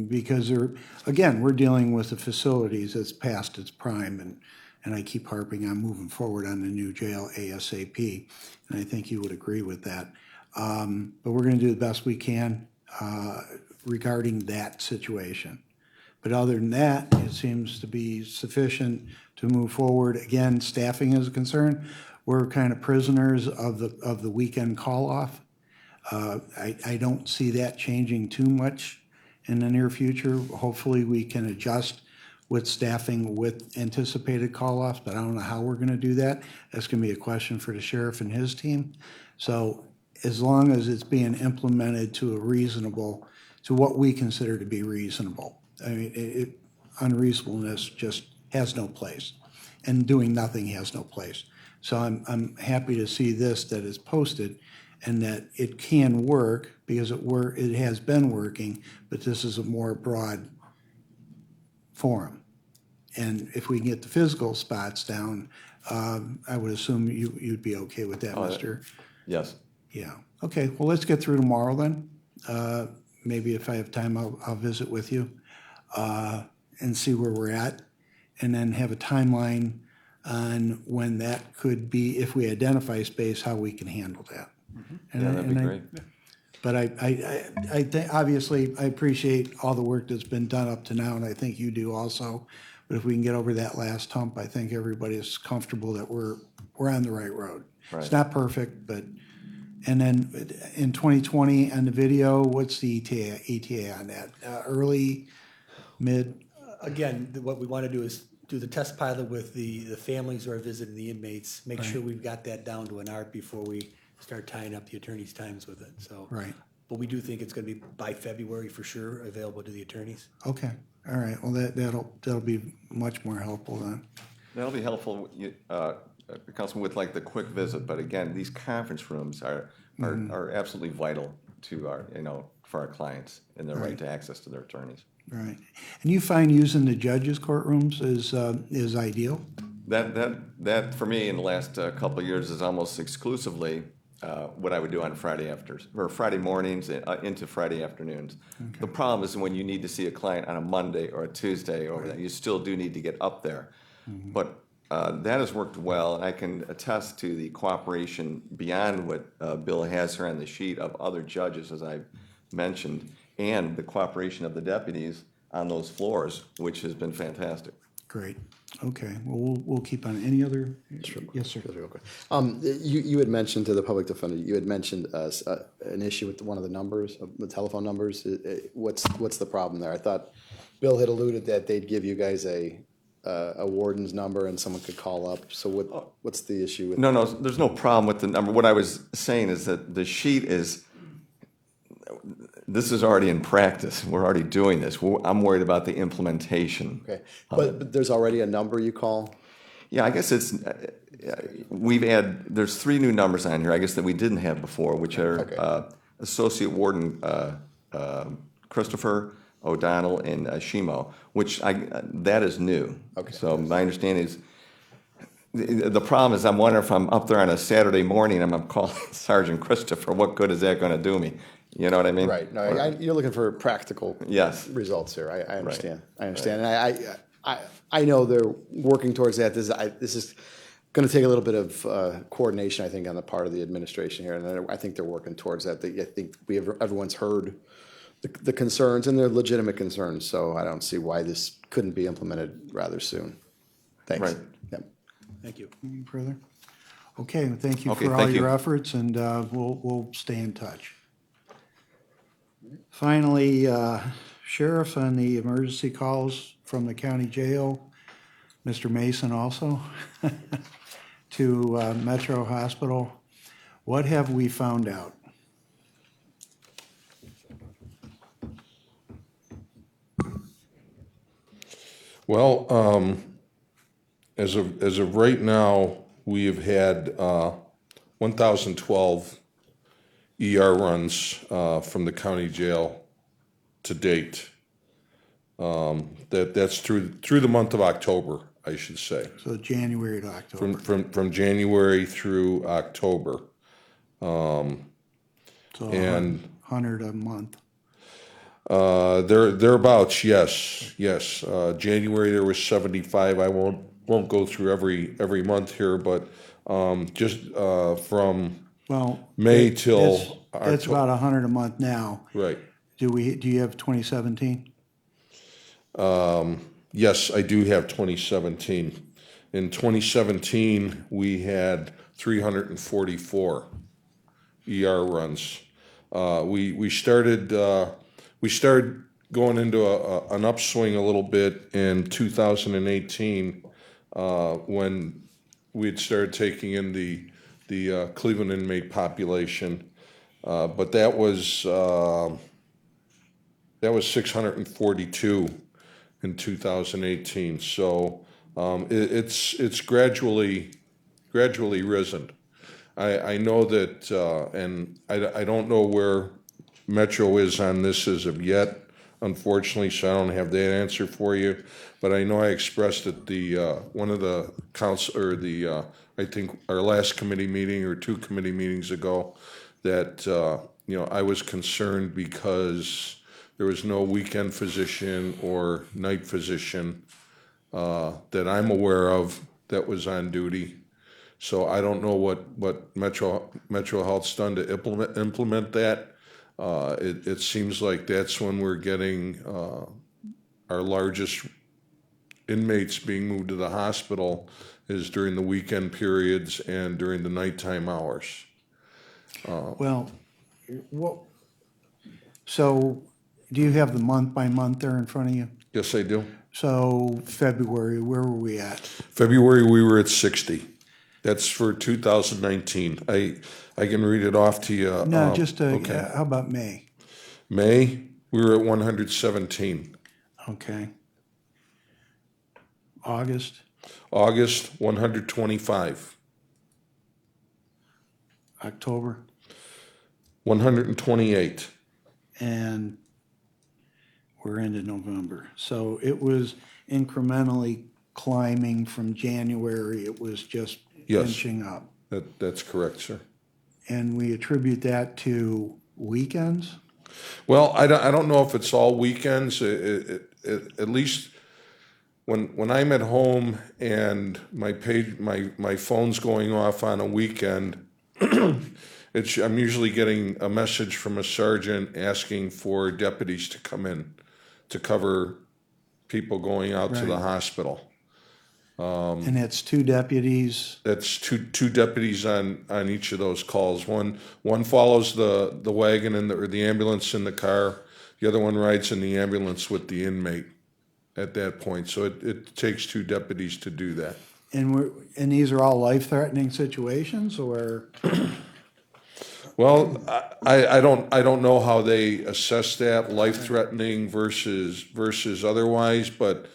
Because we're dealing with the facilities that's past its prime, and I keep harping on moving forward on the new jail ASAP, and I think you would agree with that. But we're going to do the best we can regarding that situation. But other than that, it seems to be sufficient to move forward. Again, staffing is a concern. We're kind of prisoners of the weekend call-off. I don't see that changing too much in the near future. Hopefully, we can adjust with staffing with anticipated call-offs, but I don't know how we're going to do that. That's going to be a question for the sheriff and his team. So as long as it's being implemented to what we consider to be reasonable. I mean, unreasonableness just has no place, and doing nothing has no place. So I'm happy to see this that is posted, and that it can work because it has been working, but this is a more broad forum. And if we can get the physical spots down, I would assume you'd be okay with that, Mr. Yes. Yeah, okay, well, let's get through tomorrow then. Maybe if I have time, I'll visit with you and see where we're at, and then have a timeline on when that could be, if we identify space, how we can handle that. And Yeah, I- that'd be and I- great. But I think, obviously, I appreciate all the work that's been done up to now, and I think you do also. But if we can get over that last hump, I think everybody's comfortable that we're on the right road. Right. It's not perfect, but, and then in 2020 on the video, what's the ETA on that? Early, mid? Again, what we want to do is do the test pilot with the families who are visiting the inmates, make sure we've got that down to an art before we start tying up the attorney's times with it, so. Right. But we do think it's going to be by February for sure, available to the attorneys. Okay, all right, well, that'll be much more helpful then. That'll be helpful, Councilman, with like the quick visit, but again, these conference rooms are absolutely vital to our, for our clients and their right to access to their attorneys. Right. And you find using the judges' courtrooms is ideal? That for me in the last couple of years is almost exclusively what I would do on Friday mornings into Friday afternoons. The problem is when you need to see a client on a Monday or a Tuesday, or that you still do need to get up there. But that has worked well, and I can attest to the cooperation beyond what Bill has here on the sheet of other judges, as I've mentioned, and the cooperation of the deputies on those floors, which has been fantastic. Great, okay, well, we'll keep on, any other? Yes, sir. Real quick. You had mentioned to the public defender, you had mentioned an issue with one of the numbers, the telephone numbers. What's the problem there? I thought Bill had alluded that they'd give you guys a warden's number and someone could call up. So what's the issue with? No, there's no problem with the number. What I was saying is that the sheet this is already in practice. We're already doing this. I'm worried about the implementation. Okay, but there's already a number you call? Yeah, I guess there's 3 new numbers on here, I guess, that we didn't have before, which are Associate Warden Christopher O'Donnell and Shimo, which that is new. Okay. So my understanding is, the problem is I'm wondering if I'm up there on a Saturday morning and I'm calling Sergeant Christopher, what good is that going to do me? You know what I mean? Right, no, you're looking for practical Yes. results here, I understand. I understand, and I know they're working towards that. This is going to take a little bit of coordination, I think, on the part of the administration here, and I think they're working towards that. I think everyone's heard the concerns, and they're legitimate concerns, so I don't see why this couldn't be implemented rather soon. Thanks. Right. Yep. Thank you. Any further? Okay, well, thank you Okay, for all thank your you. efforts, and we'll stay in touch. Finally, Sheriff, on the emergency calls from the county jail, Mr. Mason also, to Metro Hospital. What have we found out? Well, as of right now, we have had 1,012 ER runs from the county jail to date. That's through the month of October, I should say, So January to October. from January through October. So and 100 a month. Thereabouts, yes. January there was 75. I won't go through every month here, but just from Well, May till that's October. about 100 a month now. Right. Do you have 2017? Yes, I do have 2017. In 2017, we had 344 ER runs. We started going into an upswing a little bit in 2018 when we had started taking in the Cleveland inmate population, but that was 642 in 2018. So it's gradually risen. I know that, and I don't know where Metro is on this as of yet, unfortunately, so I don't have that answer for you. But I know I expressed at the, one of the council, or the, I think our last committee meeting or 2 committee meetings ago, that, I was concerned because there was no weekend physician or night physician that I'm aware of that was on duty. So I don't know what Metro Health's done to implement that. It seems like that's when we're getting our largest inmates being moved to the hospital is during the weekend periods and during the nighttime hours. Well, what, so do you have the month by month there in front of you? Yes, I do. So February, where were we at? February, we were at 60. That's for 2019. I can read it off to you. No, just, okay. how about May? May, we were at 117. Okay. August, August, 125. October, 128. and we're into November. So it was incrementally climbing from January. It was just Yes. inching up. That's correct, sir. And we attribute that to weekends? Well, I don't know if it's all weekends. At least when I'm at home and my phone's going off on a weekend, I'm usually getting a message from a sergeant asking for deputies to come in to cover people going out to the Right. hospital. And it's 2 deputies. That's two deputies on each of those calls. One follows the wagon or the ambulance in the car. The other one rides in the ambulance with the inmate at that point. So it takes 2 deputies to do that. And these are all life-threatening situations, or? Well, I don't know how they assess that, life-threatening versus otherwise, but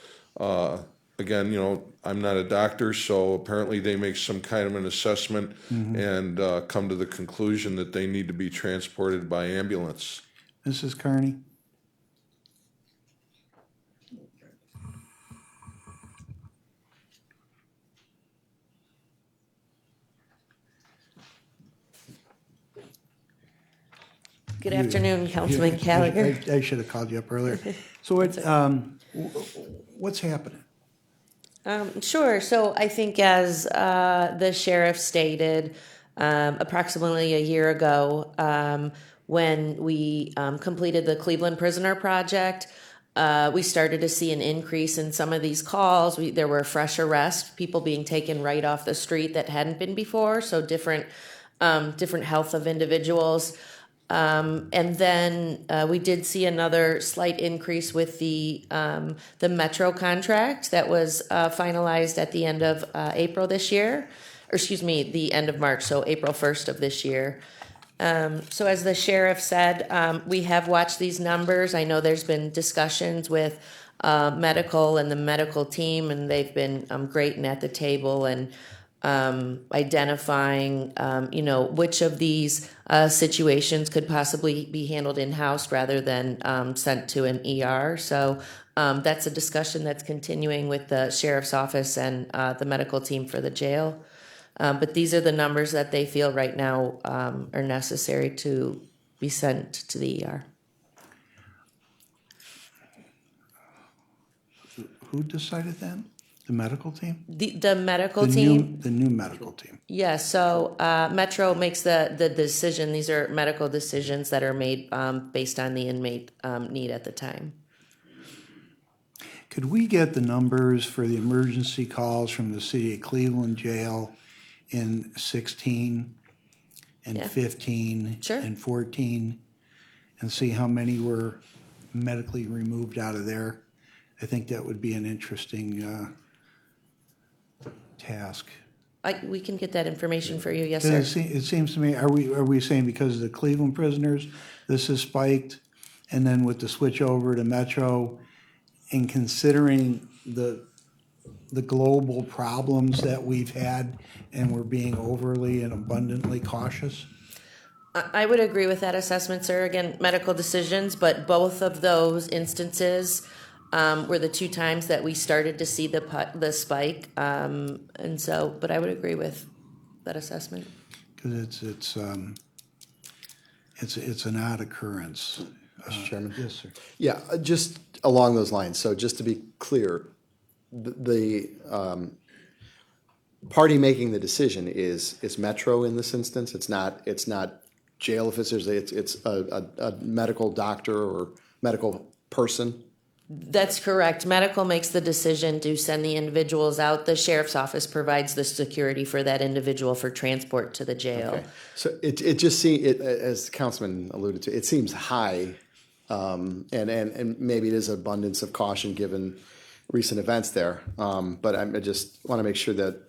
again, I'm not a doctor, so apparently they make some kind of an assessment and come to the conclusion that they need to be transported by ambulance. Mrs. Carney? Good afternoon, Councilman Gallagher. I should have called you up earlier. So what's happening? Sure. So I think as the sheriff stated, approximately a year ago, when we completed the Cleveland Prisoner Project, we started to see an increase in some of these calls. There were fresh arrests, people being taken right off the street that hadn't been before, so different health of individuals. And then we did see another slight increase with the Metro contract that was finalized at the end of April this year, or excuse me, the end of March, so April 1st of this year. So as the sheriff said, we have watched these numbers. I know there's been discussions with medical and the medical team, and they've been great and at the table and identifying, which of these situations could possibly be handled in-house rather than sent to an ER. So that's a discussion that's continuing with the sheriff's office and the medical team for the jail. But these are the numbers that they feel right now are necessary to be sent to the ER. Who decided that? The medical team? The medical team. The new medical team. Yeah, so Metro makes the decision. These are medical decisions that are made based on the inmate need at the time. Could we get the numbers for the emergency calls from the city of Cleveland jail in 16 and Yeah. 15 Sure. and 14 and see how many were medically removed out of there? I think that would be an interesting task. We can get that information for you, yes, Because sir. it seems to me, are we saying because of the Cleveland prisoners, this has spiked? And then with the switch over to Metro, and considering the the global problems that we've had and we're being overly and abundantly cautious? I would agree with that assessment, sir. Again, medical decisions, but both of those instances were the two times that we started to see the spike. And so, but I would agree with that assessment. Because it's an odd occurrence. Mr. Chairman? Yes, sir. Yeah, just along those lines. So just to be clear, the party making the decision is Metro in this instance. It's not jail officers. It's a medical doctor or medical person. That's correct. Medical makes the decision to send the individuals out. The sheriff's office provides the security for that individual for transport to the jail. Okay. So it just seems, as the councilman alluded to, it seems high, and maybe it is an abundance of caution given recent events there. But I just want to make sure that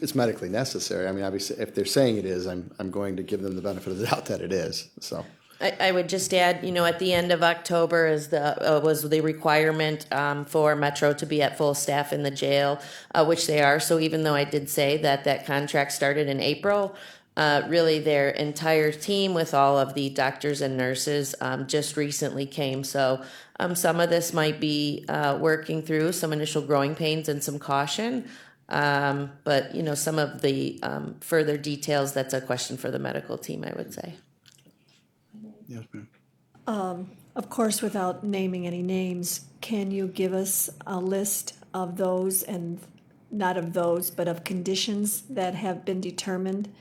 it's medically necessary. I mean, obviously, if they're saying it is, I'm going to give them the benefit of the doubt that it is. So. I would just add, at the end of October was the requirement for Metro to be at full staff in the jail, which they are. So even though I did say that contract started in April, really their entire team with all of the doctors and nurses just recently came. So some of this might be working through some initial growing pains and some caution. But some of the further details, that's a question for the medical team, I would say. Yes, ma'am. Of course, without naming any names, can you give us a list of those, and not of those, but of conditions that have been determined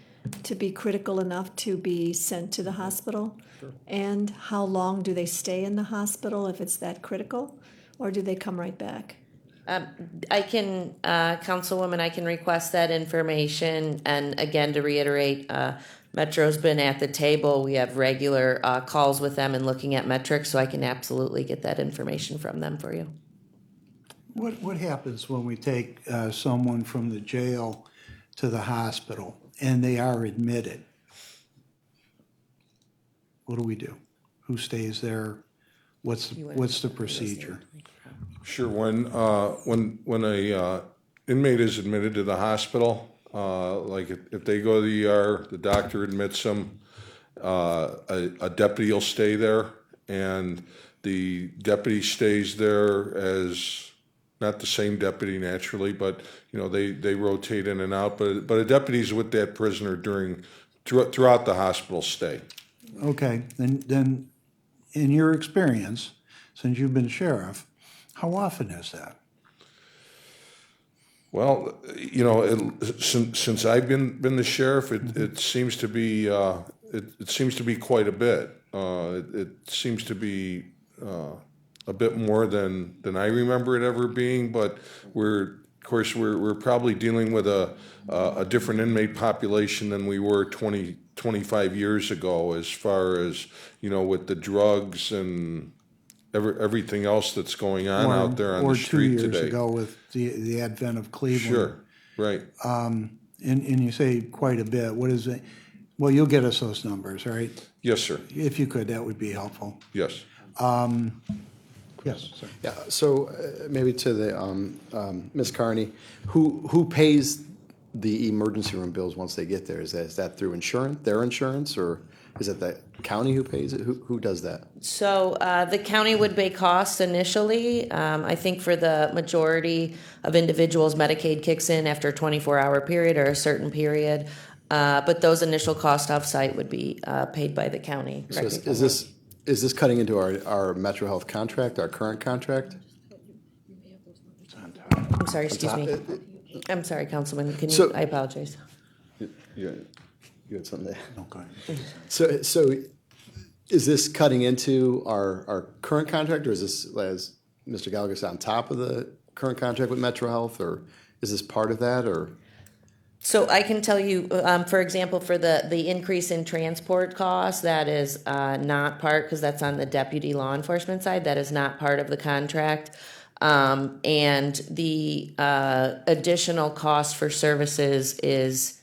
to be critical enough to be sent to the hospital? Sure. And how long do they stay in the hospital if it's that critical, or do they come right back? I can, Councilwoman, I can request that information. And again, to reiterate, Metro's been at the table. We have regular calls with them and looking at metrics, so I can absolutely get that information from them for you. What happens when we take someone from the jail to the hospital and they are admitted? What do we do? Who stays there? What's the procedure? Sure. When a inmate is admitted to the hospital, like if they go to the ER, the doctor admits them, a deputy will stay there, and the deputy stays there as not the same deputy naturally, but they rotate in and out. But a deputy's with that prisoner throughout the hospital stay. Okay, then in your experience, since you've been sheriff, how often is that? Well, since I've been the sheriff, it seems to be it seems to be quite a bit. It seems to be a bit more than I remember it ever being. But we're probably dealing with a different inmate population than we were 25 years ago, as far as with the drugs and everything else that's going on out there on the street today. Or 2 years ago with the advent of Cleveland. Sure, right. And you say quite a bit. What is it? Well, you'll get us those numbers, right? Yes, sir. If you could, that would be helpful. Yes. Yes, sir. Yeah, so maybe to the, Ms. Carney, who pays the emergency room bills once they get there? Is that through their insurance, or is it the county who pays it? Who does that? So the county would pay costs initially. I think for the majority of individuals, Medicaid kicks in after a 24-hour period or a certain period. But those initial costs off-site would be paid by the county. So is this cutting into our Metro Health contract, our current contract? I'm sorry, excuse me. I'm sorry, Councilman. I apologize. You had something there. Okay. So is this cutting into our current contract, or is this, as Mr. Gallagher said, on top of the current contract with Metro Health, or is this part of that, or? So I can tell you, for example, for the increase in transport costs, that is not part, because that's on the deputy law enforcement side, that is not part of the contract. And the additional cost for services is,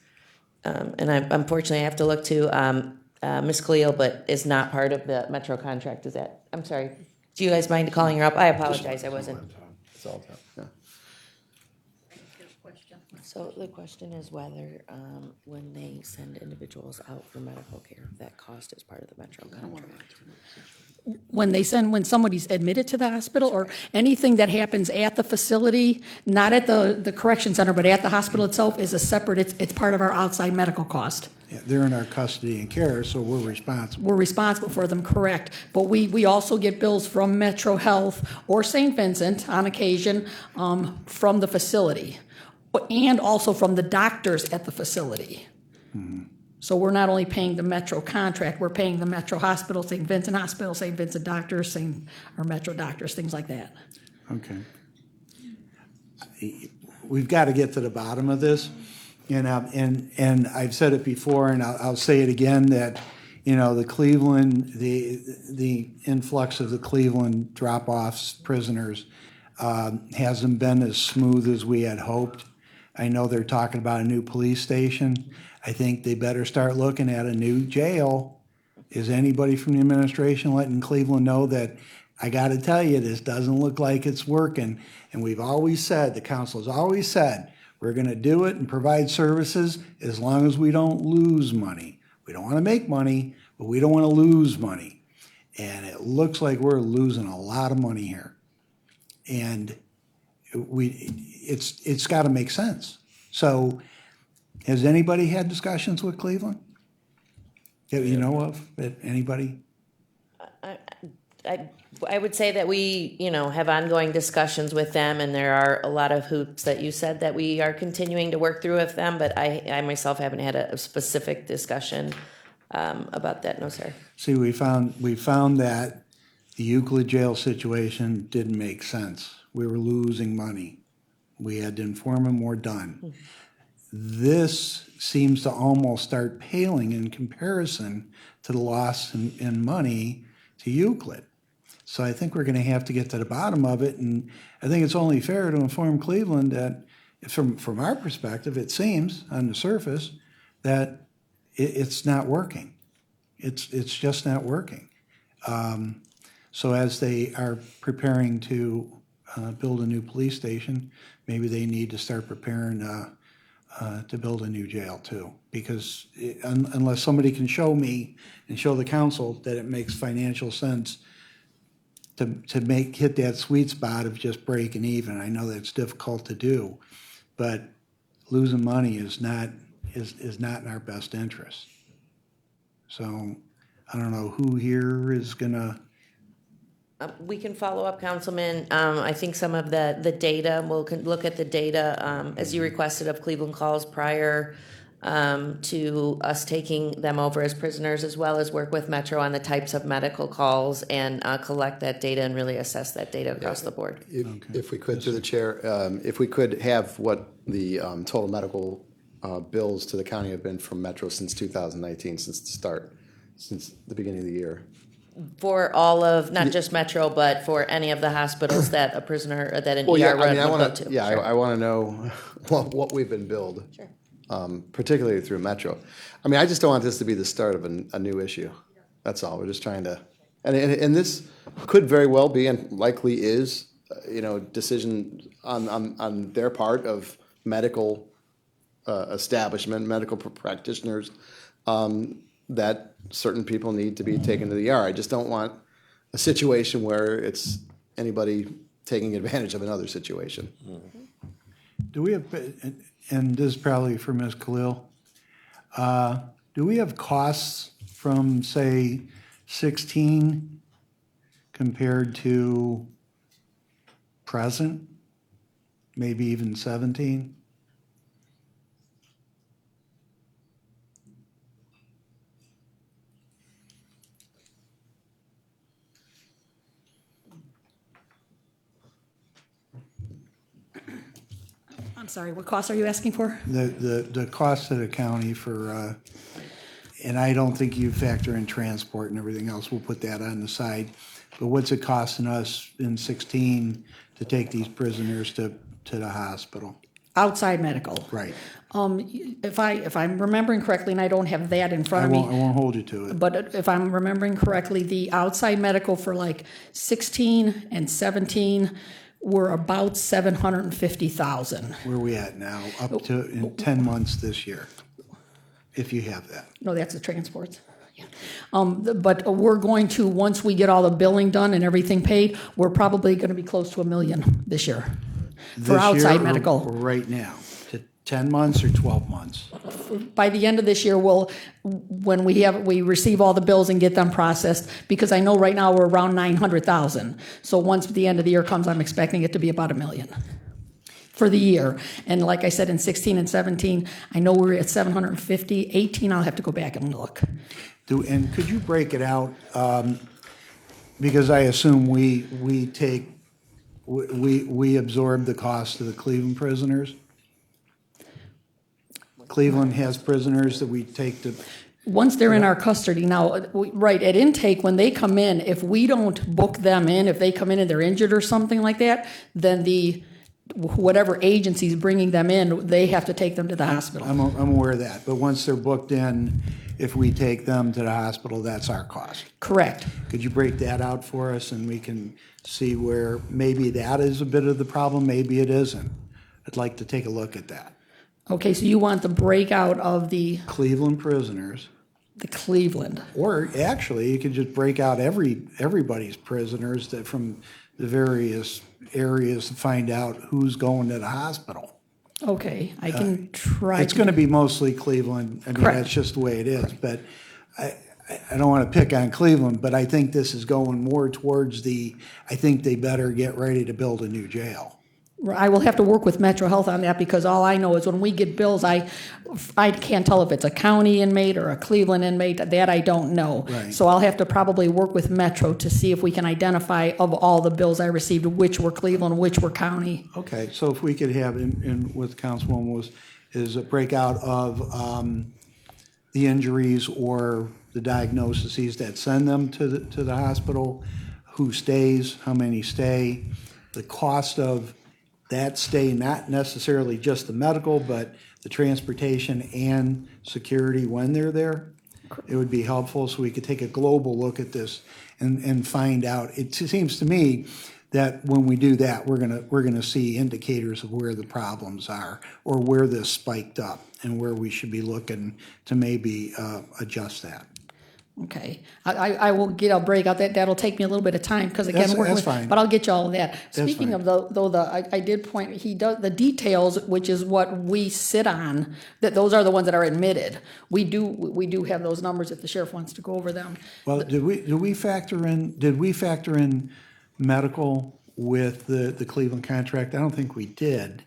and unfortunately I have to look to Ms. Cleo, but is not part of the Metro contract. Is that, I'm sorry, do you guys mind calling her up? I apologize, I wasn't. That's all. Yeah. So the question is whether, when they send individuals out for medical care, that cost is part of the Metro contract. When somebody's admitted to the hospital, or anything that happens at the facility, not at the correction center, but at the hospital itself, is a separate, it's part of our outside medical cost. Yeah, they're in our custody and care, so we're responsible. We're responsible for them, correct. But we also get bills from Metro Health or St. Vincent on occasion, from the facility, and also from the doctors at the facility. So we're not only paying the Metro contract, we're paying the Metro Hospital, St. Vincent Hospital, St. Vincent doctors, or Metro doctors, things like that. Okay. We've got to get to the bottom of this. And I've said it before, and I'll say it again, that, the Cleveland, the influx of the Cleveland drop-offs, prisoners, hasn't been as smooth as we had hoped. I know they're talking about a new police station. I think they better start looking at a new jail. Is anybody from the administration letting Cleveland know that, I got to tell you, this doesn't look like it's working? And we've always said, the council has always said, we're going to do it and provide services as long as we don't lose money. We don't want to make money, but we don't want to lose money. And it looks like we're losing a lot of money here. And it's got to make sense. So has anybody had discussions with Cleveland that you know of? Anybody? I would say that we, have ongoing discussions with them, and there are a lot of hoops that you said that we are continuing to work through with them, but I myself haven't had a specific discussion about that, no, sir. See, we found that the Euclid jail situation didn't make sense. We were losing money. We had to inform them we're done. This seems to almost start paling in comparison to the loss in money to Euclid. So I think we're going to have to get to the bottom of it, and I think it's only fair to inform Cleveland that, from our perspective, it seems on the surface that it's not working. It's just not working. So as they are preparing to build a new police station, maybe they need to start preparing to build a new jail too. Because unless somebody can show me and show the council that it makes financial sense to hit that sweet spot of just breaking even, I know that's difficult to do, but losing money is not in our best interest. So I don't know who here is gonna. We can follow up, Councilman. I think some of the data, we'll look at the data as you requested of Cleveland calls prior to us taking them over as prisoners, as well as work with Metro on the types of medical calls and collect that data and really assess that data across the board. If we could, through the chair, if we could have what the total medical bills to the county have been from Metro since 2019, since the beginning of the year. For all of, not just Metro, but for any of the hospitals that a prisoner, or that an Well, ER yeah, I mean, would go to. Yeah, Sure. I want to know what we've been billed. Sure. Particularly through Metro. I mean, I just don't want this to be the start of a new issue. That's all. We're just trying to, and this could very well be, and likely is, decision on their part of medical establishment, medical practitioners, that certain people need to be taken to the ER. I just don't want a situation where it's anybody taking advantage of another situation. Do we have, and this is probably for Ms. Khalil, do we have costs from, say, 16 compared to present, maybe even 17? I'm sorry, what costs are you asking for? The cost of the county for, and I don't think you factor in transport and everything else, we'll put that on the side. But what's it costing us in 16 to take these prisoners to the hospital? Outside medical. Right. If I'm remembering correctly, and I don't have that in front I of me. won't hold you to it. But if I'm remembering correctly, the outside medical for like 16 and 17 we're about 750,000. Where are we at now? Up to in 10 months this year, if you have that. No, that's the transports. Yeah. But we're going to, once we get all the billing done and everything paid, we're probably going to be close to $1 million this year for This year outside or medical. right now, to 10 months or 12 months? By the end of this year, when we receive all the bills and get them processed, because I know right now we're around 900,000. So once the end of the year comes, I'm expecting it to be about $1 million for the year. And like I said, in 16 and 17, I know we're at 750. 18, I'll have to go back and look. And could you break it out? Because I assume we absorb the cost of the Cleveland prisoners? Cleveland has prisoners that we take to, Once they're in our custody, now, right, at intake, when they come in, if we don't book them in, if they come in and they're injured or something like that, then whatever agency's bringing them in, they have to take them to the hospital. I'm aware of that, but once they're booked in, if we take them to the hospital, that's our cost. Correct. Could you break that out for us, and we can see where maybe that is a bit of the problem, maybe it isn't? I'd like to take a look at that. Okay, so you want the breakout of the Cleveland prisoners, Cleveland. or actually, you could just break out everybody's prisoners that from the various areas to find out who's going to the hospital. Okay, I can try. It's going to be mostly Cleveland. I mean, Correct. that's just the way it is. But I don't want to pick on Cleveland, but I think this is going more towards I think they better get ready to build a new jail. I will have to work with Metro Health on that, because all I know is when we get bills, I can't tell if it's a county inmate or a Cleveland inmate. That I don't know. Right. So I'll have to probably work with Metro to see if we can identify of all the bills I received, which were Cleveland, which were county. Okay, so if we could have, in what Councilwoman is a breakout of the injuries or the diagnoses that send them to the hospital, who stays, how many stay, the cost of that stay, not necessarily just the medical, but the transportation and security when they're there. It would be helpful so we could take a global look at this and find out. It seems to me that when we do that, we're gonna see indicators of where the problems are or where this spiked up and where we should be looking to maybe adjust that. Okay, I'll break out that. That'll take me a little bit of time, because again, That's fine. But I'll get you all of that. Speaking fine. of I did point. He does the details, which is what we sit on. That those are the ones that are admitted. We do have those numbers if the sheriff wants to go over them. Well, did we factor in medical with the Cleveland contract? I don't think we did,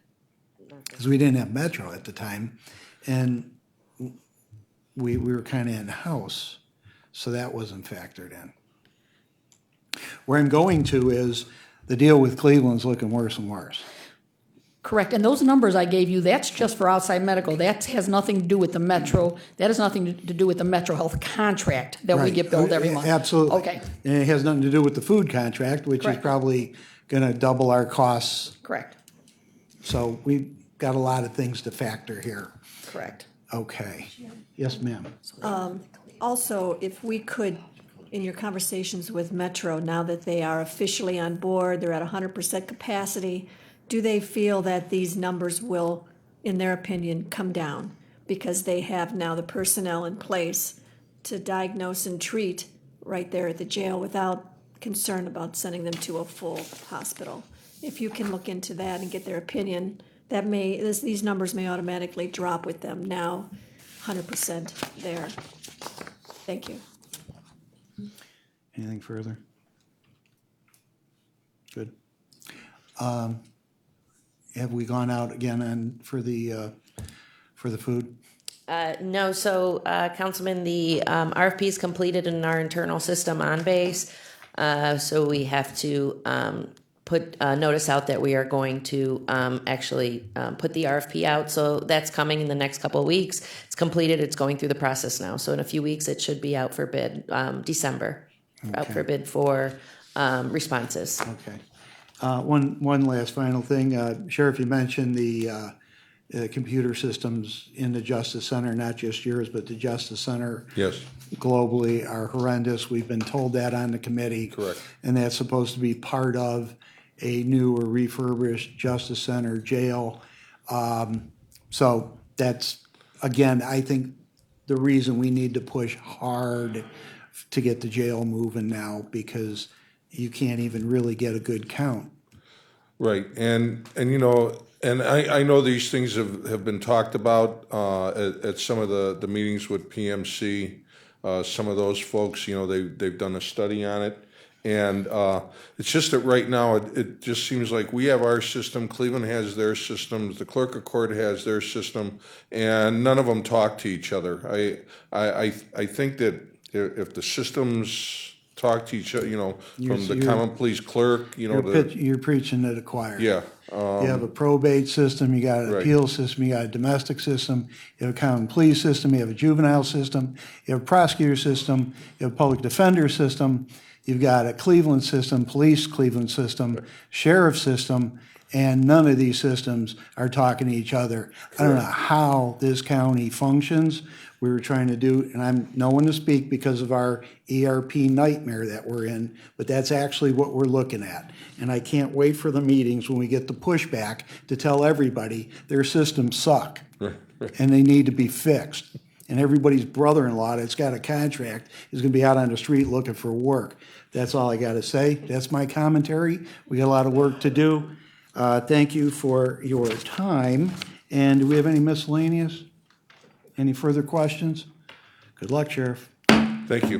because we didn't have Metro at the time, and we were kind of in-house, so that wasn't factored in. Where I'm going to is the deal with Cleveland's looking worse and worse. Correct, and those numbers I gave you, that's just for outside medical. That has nothing to do with the Metro. That has nothing to do with the Metro Health contract that we Right. get billed every month. Absolutely. Okay, And it has nothing to do with the food contract, which is Correct. probably going to double our costs. correct, So we've got a lot of things to factor here. correct. Okay. Yes, ma'am. Also, if we could, in your conversations with Metro, now that they are officially on board, they're at 100% capacity, do they feel that these numbers will, in their opinion, come down? Because they have now the personnel in place to diagnose and treat right there at the jail without concern about sending them to a full hospital. If you can look into that and get their opinion, these numbers may automatically drop with them now 100% there. Thank you. Anything further? Good. Have we gone out again for the food? No, so Councilman, the RFP is completed in our internal system on base. So we have to put a notice out that we are going to actually put the RFP out. So that's coming in the next couple of weeks. It's completed. It's going through the process now. So in a few weeks, it should be out for bid, December, out for bid for responses. Okay. One last final thing. Sheriff, you mentioned the computer systems in the Justice Center, not just yours, but the Justice Center. Yes. Globally are horrendous. We've been told that on the committee. Correct. And that's supposed to be part of a new or refurbished Justice Center jail. So that's, again, I think the reason we need to push hard to get the jail moving now, because you can't even really get a good count. Right, and you know, and I know these things have been talked about at some of the meetings with PMC. Some of those folks, you know, they've done a study on it, and it's just that right now it just seems like we have our system, Cleveland has their systems, the clerk of court has their system, and none of them talk to each other. I think that if the systems talk to each other, you know, from the common police clerk, you know, You're preaching to the choir. yeah. You have a probate system, you got an Right. appeal system, you got a domestic system, you have a common police system, you have a juvenile system, you have a prosecutor system, you have a public defender system, you've got a Cleveland system, police Cleveland system, sheriff system, and none of these systems are talking to each other. I don't know how this county functions. We were trying to do, and I'm no one to speak because of our ERP nightmare that we're in, but that's actually what we're looking at. And I can't wait for the meetings when we get the pushback to tell everybody their systems suck and they need to be fixed. And everybody's brother-in-law that's got a contract is going to be out on the street looking for work. That's all I got to say. That's my commentary. We got a lot of work to do. Thank you for your time. And do we have any miscellaneous? Any further questions? Good luck, Sheriff. Thank you.